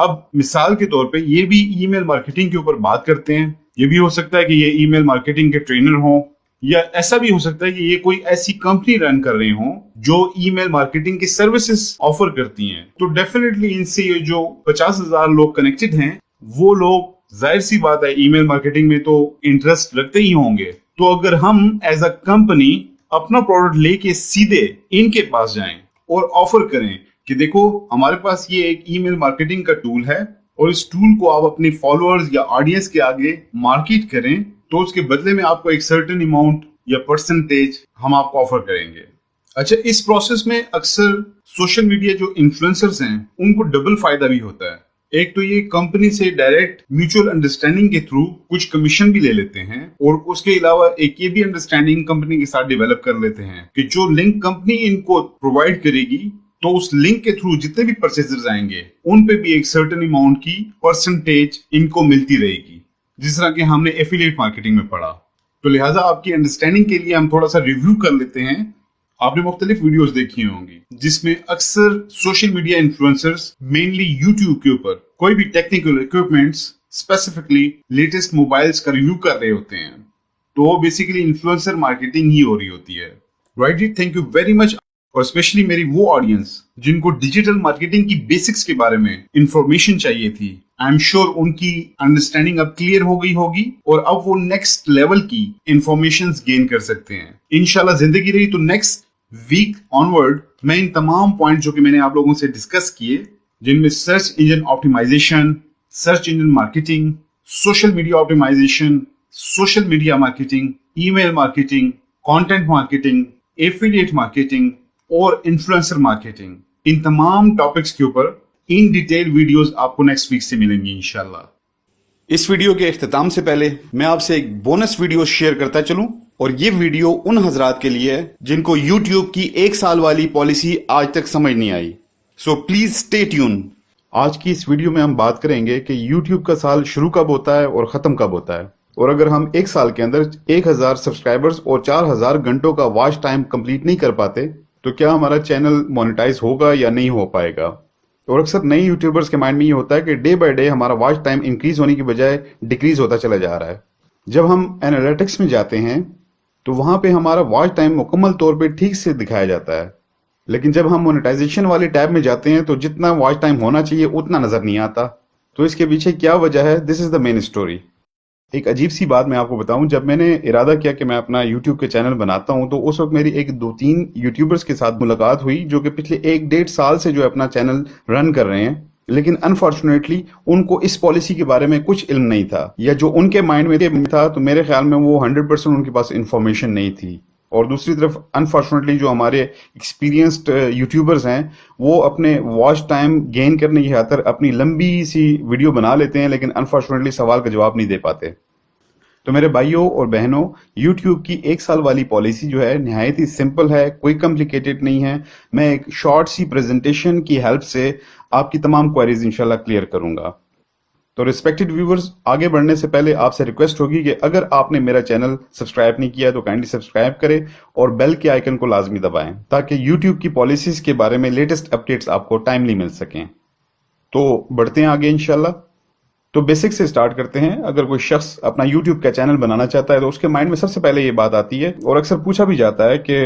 اب مثال کے طور پہ یہ بھی ای میل marketing کے اوپر بات کرتے ہیں. یہ بھی ہو سکتا ہے کہ یہ ای میل مارکیٹنگ کے ٹرینر ہوں, یا ایسا بھی ہو سکتا ہے کہ یہ کوئی ایسی کمپنی رن کر رہے ہوں جو ای میل مارکیٹنگ کی سروسز آفر کرتی ہیں. تو ڈیفینیٹلی ان سے یہ جو 50,000 لوگ کنیکٹڈ ہیں, وہ لوگ ظاہر سی بات ہے ای میل مارکیٹنگ میں تو انٹرسٹ رکھتے ہی ہوں گے. تو اگر ہم ایز اے کمپنی اپنا پروڈکٹ لے کے سیدھے ان کے پاس جائیں اور آفر کریں کہ دیکھو ہمارے پاس یہ ایک ای میل مارکیٹنگ کا ٹول ہے, اور اس ٹول کو آپ اپنے فالوورز یا آڈینس کے آگے مارکیٹ کریں, تو اس کے بدلے میں آپ کو ایک سرٹن اماؤنٹ یا پرسنٹیج ہم آپ کو آفر کریں گے. اچھا, اس پروسیس میں اکثر سوشل میڈیا جو انفلوئنسرز ہیں ان کو ڈبل فائدہ بھی ہوتا ہے. ایک تو یہ کمپنی سے ڈائریکٹ میوچل انڈرسٹینڈنگ کے تھرو کچھ کمیشن بھی لے لیتے ہیں, اور اس کے علاوہ ایک یہ بھی انڈرسٹینڈنگ کمپنی کے ساتھ ڈیولپ کر لیتے ہیں کہ جو لنک کمپنی ان کو پرووائڈ کرے گی, تو اس لنک کے تھرو جتنے بھی پرچیزرز آئیں گے ان پہ بھی ایک سرٹن اماؤنٹ کی پرسنٹیج ان کو ملتی رہے گی, جس طرح کہ ہم نے ایفیلیٹ مارکیٹنگ میں پڑھا. تو لہٰذا آپ کی انڈرسٹینڈنگ کے لیے ہم تھوڑا سا ریویو کر لیتے ہیں. آپ نے مختلف ویڈیوز دیکھی ہوں گی جس میں اکثر social media influencers mainly YouTube کے اوپر کوئی بھی technical equipments, specifically latest mobiles کا ریویو کر رہے ہوتے ہیں. تو وہ بیسیکلی انفلوئنسر مارکیٹنگ ہی ہو رہی ہوتی ہے. Right ji, thank you very much. اور اسپیشلی میری وہ آڈینس جن کو ڈیجیٹل مارکیٹنگ کی بیسکس کے بارے میں انفارمیشن چاہیے تھی, آئی ایم شیور ان کی انڈرسٹینڈنگ اب کلیئر ہو گئی ہوگی, اور اب وہ نیکسٹ لیول کی انفارمیشن گین کر سکتے ہیں. انشاءاللہ زندگی رہی تو نیکسٹ ویک آنورڈ میں ان تمام پوائنٹ جو کہ میں نے آپ لوگوں سے ڈسکس کیے, جن میں search engine optimisation, search engine marketing, social media optimisation, social media marketing, email marketing, content marketing, affiliate marketing اور انفلوئنسر مارکیٹنگ, ان تمام ٹاپکس کے اوپر ان ڈیٹیل ویڈیوز آپ کو نیکسٹ ویک سے ملیں گی انشاءاللہ. اس ویڈیو کے اختتام سے پہلے میں آپ سے ایک بونس ویڈیو شیئر کرتا چلوں, اور یہ ویڈیو ان حضرات کے لیے ہے جن کو یوٹیوب کی 1 سال والی پالیسی آج تک سمجھ نہیں آئی. So please stay tune. آج کی اس ویڈیو میں ہم بات کریں گے کہ یوٹیوب کا سال شروع کب ہوتا ہے اور ختم کب ہوتا ہے, اور اگر ہم 1 سال کے اندر 1000 سبسکرائبرز اور 4000 گھنٹوں کا واچ ٹائم کمپلیٹ نہیں کر پاتے تو کیا ہمارا چینل مونیٹائز ہوگا یا نہیں ہو پائے گا. اور اکثر نئے یوٹیوبرز کے مائنڈ میں یہ ہوتا ہے کہ ڈے بائی ڈے ہمارا واچ ٹائم انکریز ہونے کی بجائے ڈیکریز ہوتا چلا جا رہا ہے. جب ہم اینالیٹکس میں جاتے ہیں تو وہاں پہ ہمارا واچ ٹائم مکمل طور پہ ٹھیک سے دکھایا جاتا ہے, لیکن جب ہم مونیٹائزیشن والے ٹیب میں جاتے ہیں تو جتنا واچ ٹائم ہونا چاہیے اتنا نظر نہیں آتا. تو اس کے پیچھے کیا وجہ ہے؟ دس از دا مین اسٹوری. ایک عجیب سی بات میں آپ کو بتاؤں, جب میں نے ارادہ کیا کہ میں اپنا یوٹیوب کے چینل بناتا ہوں تو اس وقت میری 1-2-3 یوٹیوبرز کے ساتھ ملاقات ہوئی جو کہ پچھلے 1-1.5 سال سے جو اپنا چینل رن کر رہے ہیں, لیکن انفارچونیٹلی ان کو اس پالیسی کے بارے میں کچھ علم نہیں تھا, یا جو ان کے مائنڈ میں تھا تو میرے خیال میں وہ 100% ان کے پاس انفارمیشن نہیں تھی. اور دوسری طرف انفارچونیٹلی جو ہمارے ایکسپیرینسڈ یوٹیوبرز ہیں وہ اپنے واچ ٹائم گین کرنے کی خاطر اپنی لمبی سی ویڈیو بنا لیتے ہیں, لیکن انفارچونیٹلی سوال کا جواب نہیں دے پاتے. تو میرے بھائیوں اور بہنوں, یوٹیوب کی 1 سال والی پالیسی جو ہے نہایت ہی سمپل ہے, کوئی کمپلیکیٹڈ نہیں ہے. میں ایک شارٹ سی پریزنٹیشن کی ہیلپ سے آپ کی تمام کوئریز انشاءاللہ کلیئر کروں گا. تو ریسپیکٹڈ ویورز, آگے بڑھنے سے پہلے آپ سے ریکویسٹ ہوگی کہ اگر آپ نے میرا چینل سبسکرائب نہیں کیا تو کائنڈلی سبسکرائب کریں اور بیل کے آئیکن کو لازمی دبائیں تاکہ یوٹیوب کی پالیسیز کے بارے میں لیٹسٹ اپڈیٹس آپ کو ٹائملی مل سکیں. تو بڑھتے ہیں آگے انشاءاللہ. تو بیسک سے سٹارٹ کرتے ہیں. اگر کوئی شخص اپنا یوٹیوب کا چینل بنانا چاہتا ہے تو اس کے مائنڈ میں سب سے پہلے یہ بات آتی ہے, اور اکثر پوچھا بھی جاتا ہے کہ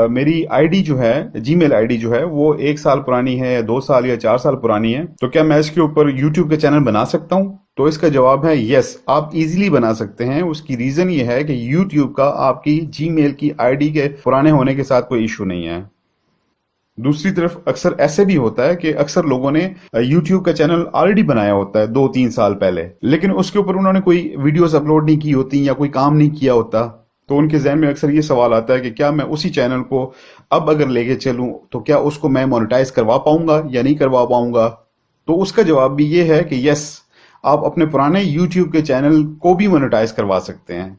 میری آئی ڈی جو ہے, جی میل آئی ڈی جو ہے وہ 1 سال پرانی ہے, 2 سال یا 4 سال پرانی ہے, تو کیا میں اس کے اوپر یوٹیوب کا چینل بنا سکتا ہوں؟ تو اس کا جواب ہے یس, آپ ایزیلی بنا سکتے ہیں. اس کی ریزن یہ ہے کہ یوٹیوب کا آپ کی جی میل کی آئی ڈی کے پرانے ہونے کے ساتھ کوئی ایشو نہیں ہے. دوسری طرف اکثر ایسے بھی ہوتا ہے کہ اکثر لوگوں نے یوٹیوب کا چینل آلریڈی بنایا ہوتا ہے 2-3 سال پہلے, لیکن اس کے اوپر انہوں نے کوئی ویڈیوز اپلوڈ نہیں کی ہوتی یا کوئی کام نہیں کیا ہوتا. تو ان کے ذہن میں اکثر یہ سوال آتا ہے کہ کیا میں اسی چینل کو اب اگر لے کے چلوں تو کیا اس کو میں مونیٹائز کروا پاؤں گا یا نہیں کروا پاؤں گا؟ تو اس کا جواب بھی یہ ہے کہ یس, آپ اپنے پرانے یوٹیوب کے چینل کو بھی مونیٹائز کروا سکتے ہیں.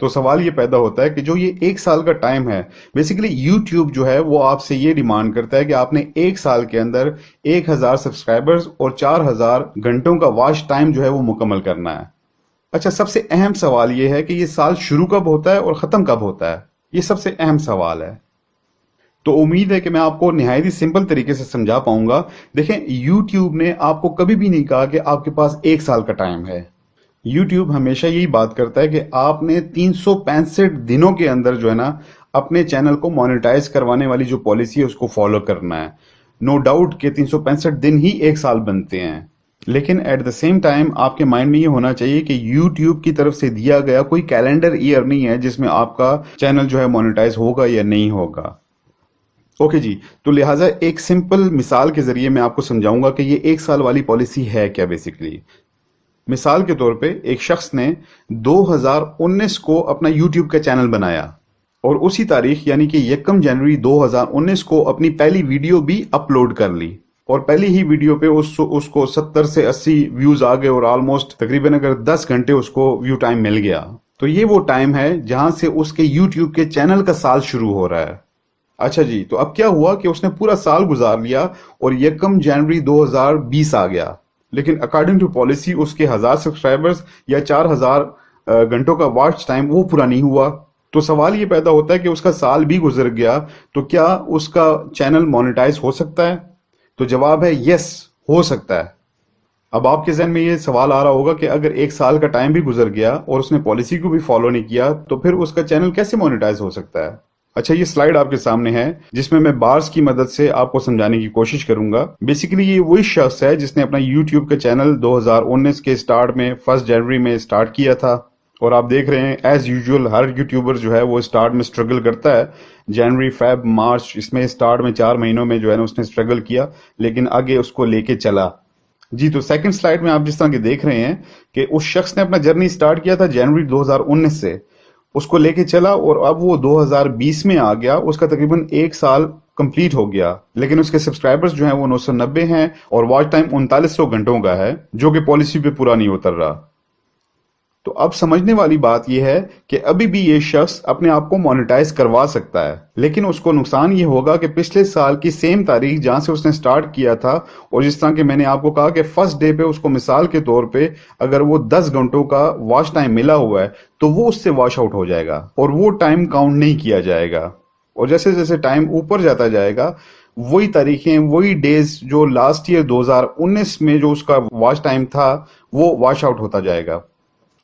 تو سوال یہ پیدا ہوتا ہے کہ جو یہ 1 سال کا ٹائم ہے, بیسیکلی یوٹیوب جو ہے وہ آپ سے یہ ڈیمانڈ کرتا ہے کہ آپ نے 1 سال کے اندر 1000 سبسکرائبرز اور 4000 گھنٹوں کا واچ ٹائم جو ہے وہ مکمل کرنا ہے. اچھا, سب سے اہم سوال یہ ہے کہ یہ سال شروع کب ہوتا ہے اور ختم کب ہوتا ہے؟ یہ سب سے اہم سوال ہے. تو امید ہے کہ میں آپ کو نہایت ہی سمپل طریقے سے سمجھا پاؤں گا. دیکھیں یوٹیوب نے آپ کو کبھی بھی نہیں کہا کہ آپ کے پاس 1 سال کا ٹائم ہے. یوٹیوب ہمیشہ یہی بات کرتا ہے کہ آپ نے 365 دنوں کے اندر جو ہے نا اپنے چینل کو مانیٹائز کروانے والی جو پالیسی ہے اس کو فالو کرنا ہے. نو ڈاؤٹ کہ 365 دن ہی 1 سال بنتے ہیں، لیکن ایٹ دا سیم ٹائم آپ کے مائنڈ میں یہ ہونا چاہیے کہ یوٹیوب کی طرف سے دیا گیا کوئی کیلنڈر ایئر نہیں ہے جس میں آپ کا چینل جو ہے مانیٹائز ہوگا یا نہیں ہوگا. اوکے جی، تو لہٰذا ایک سمپل مثال کے ذریعے میں آپ کو سمجھاؤں گا کہ یہ 1 سال والی پالیسی ہے کیا بیسیکلی. مثال کے طور پہ ایک شخص نے 2019 کو اپنا یوٹیوب کا چینل بنایا اور اسی تاریخ یعنی کہ 1 جنوری 2019 کو اپنی پہلی ویڈیو بھی اپلوڈ کر لی، اور پہلی ہی ویڈیو پہ اس کو 70 سے 80 ویوز آ گئے اور آلموسٹ تقریباً اگر 10 گھنٹے اس کو ویو ٹائم مل گیا. تو یہ وہ ٹائم ہے جہاں سے اس کے یوٹیوب کے چینل کا سال شروع ہو رہا ہے. اچھا جی، تو اب کیا ہوا کہ اس نے پورا سال گزار لیا اور 1 جنوری 2020 آ گیا، لیکن اکارڈنگ ٹو پالیسی اس کے 1000 سبسکرائبرز یا 4000 گھنٹوں کا واچ ٹائم وہ پورا نہیں ہوا. تو سوال یہ پیدا ہوتا ہے کہ اس کا سال بھی گزر گیا تو کیا اس کا چینل مانیٹائز ہو سکتا ہے؟ تو جواب ہے یس، ہو سکتا ہے. اب آپ کے ذہن میں یہ سوال آ رہا ہوگا کہ اگر 1 سال کا ٹائم بھی گزر گیا اور اس نے پالیسی کو بھی فالو نہیں کیا تو پھر اس کا چینل کیسے مانیٹائز ہو سکتا ہے؟ اچھا، یہ سلائیڈ آپ کے سامنے ہے جس میں بارز کی مدد سے آپ کو سمجھانے کی کوشش کروں گا. بیسیکلی یہ وہی شخص ہے جس نے اپنا یوٹیوب کا چینل 2019 کے سٹارٹ میں 1 جنوری میں سٹارٹ کیا تھا، اور آپ دیکھ رہے ہیں ایز یوزول ہر یوٹیوبر جو ہے وہ سٹارٹ میں سٹرگل کرتا ہے. جنوری، فیب، مارچ، اس میں سٹارٹ میں 4 مہینوں میں جو ہے نا اس نے سٹرگل کیا، لیکن آگے اس کو لے کے چلا. جی، تو سیکنڈ سلائیڈ میں آپ جس طرح کے دیکھ رہے ہیں کہ اس شخص نے اپنا جرنی سٹارٹ کیا تھا جنوری 2019 سے، اس کو لے کے چلا اور اب وہ 2020 میں آ گیا، اس کا تقریباً 1 سال کمپلیٹ ہو گیا، لیکن اس کے سبسکرائبرز جو ہیں وہ 990 ہیں اور واچ ٹائم 3900 گھنٹوں کا ہے جو کہ پالیسی پہ پورا نہیں اتر رہا. تو اب سمجھنے والی بات یہ ہے کہ ابھی بھی یہ شخص اپنے آپ کو مانیٹائز کروا سکتا ہے، لیکن اس کو نقصان یہ ہوگا کہ پچھلے سال کی سیم تاریخ جہاں سے اس نے سٹارٹ کیا تھا، اور جس طرح کہ میں نے آپ کو کہا کہ فرسٹ ڈے پہ اس کو مثال کے طور پہ اگر وہ 10 گھنٹوں کا واچ ٹائم ملا ہوا ہے تو وہ اس سے واش آؤٹ ہو جائے گا اور وہ ٹائم کاؤنٹ نہیں کیا جائے گا. اور جیسے جیسے ٹائم اوپر جاتا جائے گا وہی تاریخیں، وہی ڈیز جو لاسٹ ایئر 2019 میں جو اس کا واچ ٹائم تھا وہ واش آؤٹ ہوتا جائے گا.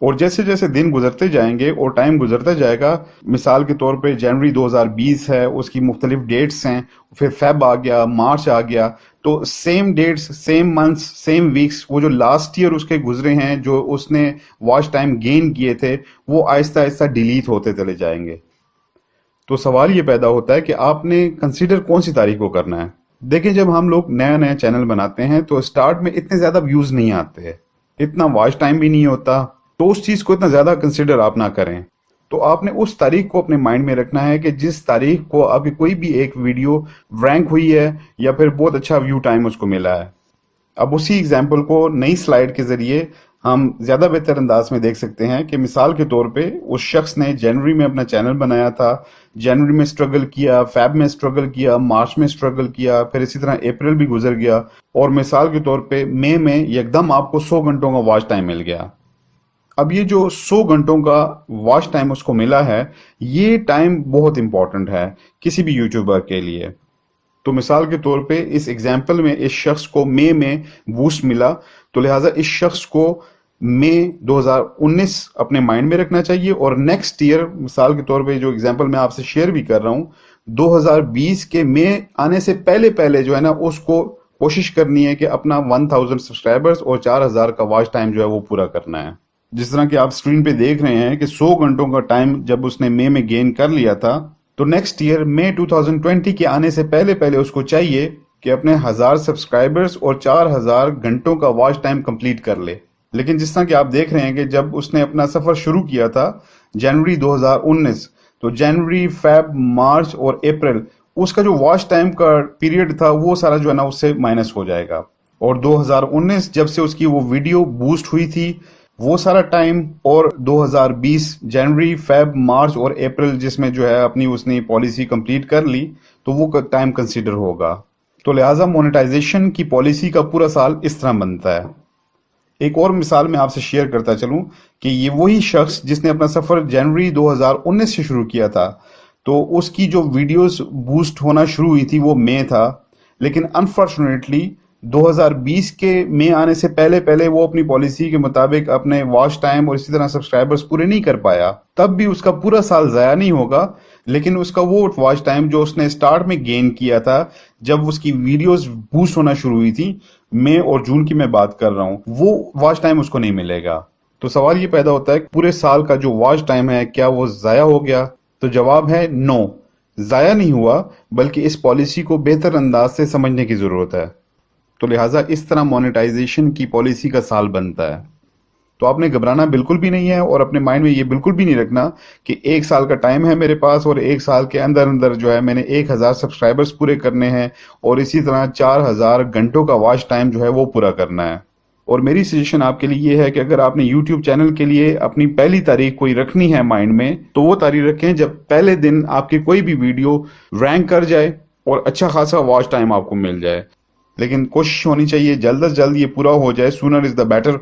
اور جیسے جیسے دن گزرتے جائیں گے اور ٹائم گزرتا جائے گا، مثال کے طور پہ جنوری 2020 ہے، اس کی مختلف ڈیٹس ہیں، پھر فیب آ گیا، مارچ آ گیا، تو same dates, same months, same weeks, وہ جو لاسٹ ایئر اس کے گزرے ہیں جو اس نے واچ ٹائم گین کیے تھے وہ آہستہ آہستہ ڈیلیٹ ہوتے چلے جائیں گے. تو سوال یہ پیدا ہوتا ہے کہ آپ نے کنسیڈر کون سی تاریخ کو کرنا ہے. دیکھیں، جب ہم لوگ نیا نیا چینل بناتے ہیں تو سٹارٹ میں اتنے زیادہ ویوز نہیں آتے، اتنا واچ ٹائم بھی نہیں ہوتا، تو اس چیز کو اتنا زیادہ کنسیڈر آپ نہ کریں. تو آپ نے اس تاریخ کو اپنے مائنڈ میں رکھنا ہے کہ جس تاریخ کو آپ کی کوئی بھی ایک ویڈیو رینک ہوئی ہے یا پھر بہت اچھا ویو ٹائم اس کو ملا ہے. اب اسی ایگزامپل کو نئی سلائیڈ کے ذریعے ہم زیادہ بہتر انداز میں دیکھ سکتے ہیں کہ مثال کے طور پہ اس شخص نے جنوری میں اپنا چینل بنایا تھا، جنوری میں سٹرگل کیا، فیب میں سٹرگل کیا، مارچ میں سٹرگل کیا، پھر اسی طرح اپریل بھی گزر گیا، اور مثال کے طور پہ مئی میں یکدم آپ کو 100 گھنٹوں کا واچ ٹائم مل گیا. اب یہ جو 100 گھنٹوں کا واچ ٹائم اس کو ملا ہے، یہ ٹائم بہت امپورٹنٹ ہے کسی بھی یوٹیوبر کے لیے. تو مثال کے طور پہ اس ایگزامپل میں اس شخص کو مئی میں بوسٹ ملا، تو لہٰذا اس شخص کو مئی 2019 اپنے مائنڈ میں رکھنا چاہیے، اور نیکسٹ ایئر مثال کے طور پہ جو ایگزامپل میں آپ سے شیئر بھی کر رہا ہوں 2020 کے مئی آنے سے پہلے جو ہے نا اس کو کوشش کرنی ہے کہ اپنا 1000 سبسکرائبرز اور 4000 کا واچ ٹائم جو ہے وہ پورا کرنا ہے. جس طرح کہ آپ سکرین پہ دیکھ رہے ہیں کہ 100 گھنٹوں کا ٹائم جب اس نے مئی میں گین کر لیا تھا، تو نیکسٹ ایئر مئی 2020 کے آنے سے پہلے اس کو چاہیے کہ اپنے 1000 سبسکرائبرز اور 4000 گھنٹوں کا واچ ٹائم کمپلیٹ کر لے. لیکن جس طرح کہ آپ دیکھ رہے ہیں کہ جب اس نے اپنا سفر شروع کیا تھا جنوری 2019، تو جنوری، فیب، مارچ اور اپریل اس کا جو واچ ٹائم کا پیریڈ تھا وہ سارا جو ہے نا اس سے مائنس ہو جائے گا. اور 2019 جب سے اس کی وہ ویڈیو بوسٹ ہوئی تھی وہ سارا ٹائم، اور 2020 جنوری، فیب، مارچ اور اپریل جس میں جو ہے اپنی اس نے پالیسی کمپلیٹ کر لی، تو وہ ٹائم کنسیڈر ہوگا. تو لہٰذا مونیٹائزیشن کی پالیسی کا پورا سال اس طرح بنتا ہے. ایک اور مثال میں آپ سے شیئر کرتا چلوں کہ یہ وہی شخص جس نے اپنا سفر جنوری 2019 سے شروع کیا تھا، تو اس کی جو ویڈیوز بوسٹ ہونا شروع ہوئی تھی وہ مئی تھا، لیکن انفارچونیٹلی 2020 کے مئی آنے سے پہلے وہ اپنی پالیسی کے مطابق اپنے واچ ٹائم اور اسی طرح سبسکرائبرز پورے نہیں کر پایا. تب بھی اس کا پورا سال ضائع نہیں ہوگا، لیکن اس کا وہ واچ ٹائم جو اس نے سٹارٹ میں گین کیا تھا جب اس کی ویڈیوز بوسٹ ہونا شروع ہوئی تھی، مئی اور جون کی میں بات کر رہا ہوں، وہ واچ ٹائم اس کو نہیں ملے گا. تو سوال یہ پیدا ہوتا ہے کہ پورے سال کا جو واچ ٹائم ہے کیا وہ ضائع ہو گیا؟ تو جواب ہے نو، ضائع نہیں ہوا، بلکہ اس پالیسی کو بہتر انداز سے سمجھنے کی ضرورت ہے. تو لہٰذا اس طرح مونیٹائزیشن کی پالیسی کا سال بنتا ہے. تو آپ نے گھبرانا بالکل بھی نہیں ہے، اور اپنے مائنڈ میں یہ بالکل بھی نہیں رکھنا کہ 1 سال کا ٹائم ہے میرے پاس اور 1 سال کے اندر جو ہے میں نے 1000 سبسکرائبرز پورے کرنے ہیں اور اسی طرح 4000 گھنٹوں کا واچ ٹائم جو ہے وہ پورا کرنا ہے. اور میری سجیشن آپ کے لیے یہ ہے کہ اگر آپ نے یوٹیوب چینل کے لیے اپنی پہلی تاریخ کوئی رکھنی ہے مائنڈ میں، تو وہ تاریخ رکھیں جب پہلے دن آپ کی کوئی بھی ویڈیو رینک کر جائے اور اچھا خاصا واچ ٹائم آپ کو مل جائے. لیکن کوشش ہونی چاہیے جلد از جلد یہ پورا ہو جائے، سونر از دا بیٹر.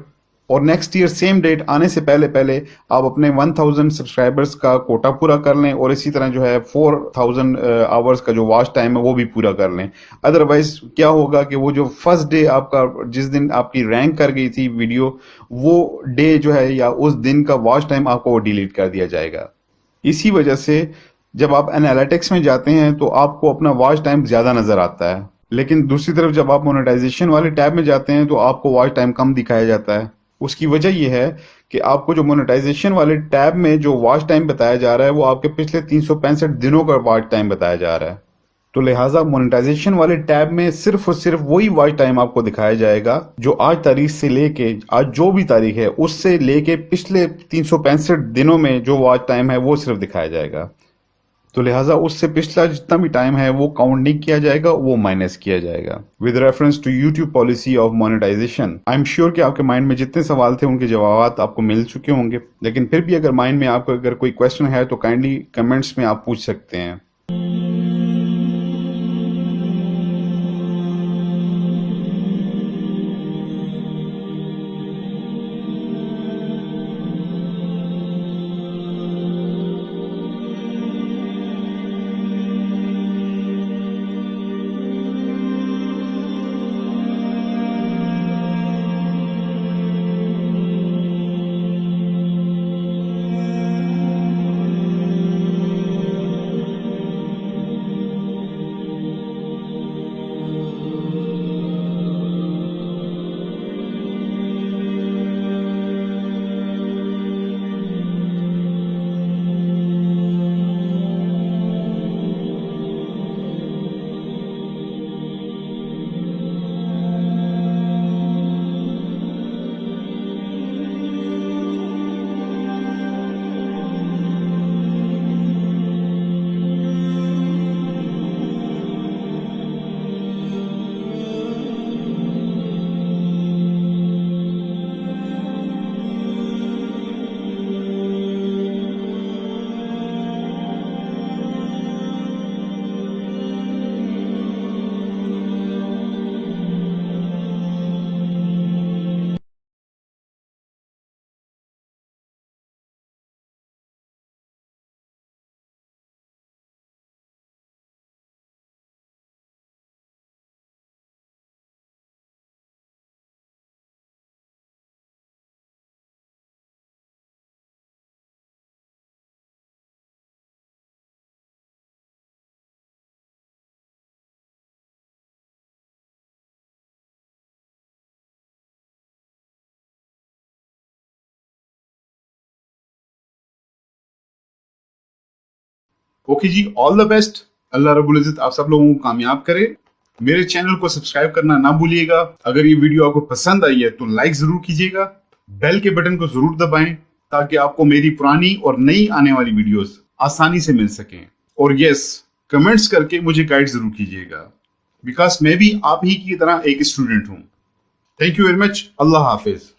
اور نیکسٹ ایئر سیم ڈیٹ آنے سے پہلے آپ اپنے 1000 سبسکرائبرز کا کوٹا پورا کر لیں، اور اسی طرح جو ہے 4000 آورز کا جو واچ ٹائم ہے وہ بھی پورا کر لیں. ادروائز کیا ہوگا کہ وہ جو فرسٹ ڈے آپ کا، جس دن آپ کی رینک کر گئی تھی ویڈیو، وہ ڈے جو ہے یا اس دن کا واچ ٹائم آپ کو وہ ڈیلیٹ کر دیا جائے گا. اسی وجہ سے جب آپ انالیٹکس میں جاتے ہیں تو آپ کو اپنا واچ ٹائم زیادہ نظر آتا ہے، لیکن دوسری طرف جب آپ مونیٹائزیشن والے ٹیب میں جاتے ہیں تو آپ کو واچ ٹائم کم دکھایا جاتا ہے. اس کی وجہ یہ ہے کہ آپ کو جو مونیٹائزیشن والے ٹیب میں جو واچ ٹائم بتایا جا رہا ہے وہ آپ کے پچھلے 365 دنوں کا واچ ٹائم بتایا جا رہا ہے. تو لہٰذا مونیٹائزیشن والے ٹیب میں صرف اور صرف وہی واچ ٹائم آپ کو دکھایا جائے گا جو آج تاریخ سے لے کے، آج جو بھی تاریخ ہے اس سے لے کے پچھلے 365 دنوں میں جو واچ ٹائم ہے وہ صرف دکھایا جائے گا. تو لہٰذا اس سے پچھلا جتنا بھی ٹائم ہے وہ کاؤنٹ نہیں کیا جائے گا، وہ مائنس کیا جائے گا. With reference to YouTube policy of monetisation, I'm sure کہ آپ کے مائنڈ میں جتنے سوال تھے ان کے جوابات آپ کو مل چکے ہوں گے، لیکن پھر بھی اگر مائنڈ میں آپ کو اگر کوئی کویشچن ہے تو کائنڈلی کمنٹس میں آپ پوچھ سکتے ہیں. Okay G, all the best. اللہ رب العزت آپ سب لوگوں کو کامیاب کرے. میرے چینل کو سبسکرائب کرنا نہ بھولیے گا. اگر یہ ویڈیو آپ کو پسند آئی ہے تو لائک ضرور کیجیے گا. بیل کے بٹن کو ضرور دبائیں تاکہ آپ کو میری پرانی اور نئی آنے والی ویڈیوز آسانی سے مل سکیں. اور یس، کمنٹس کر کے مجھے گائیڈ ضرور کیجیے گا، بیکاز میں بھی آپ ہی کی طرح ایک اسٹوڈنٹ ہوں. Thank you very much. اللہ حافظ.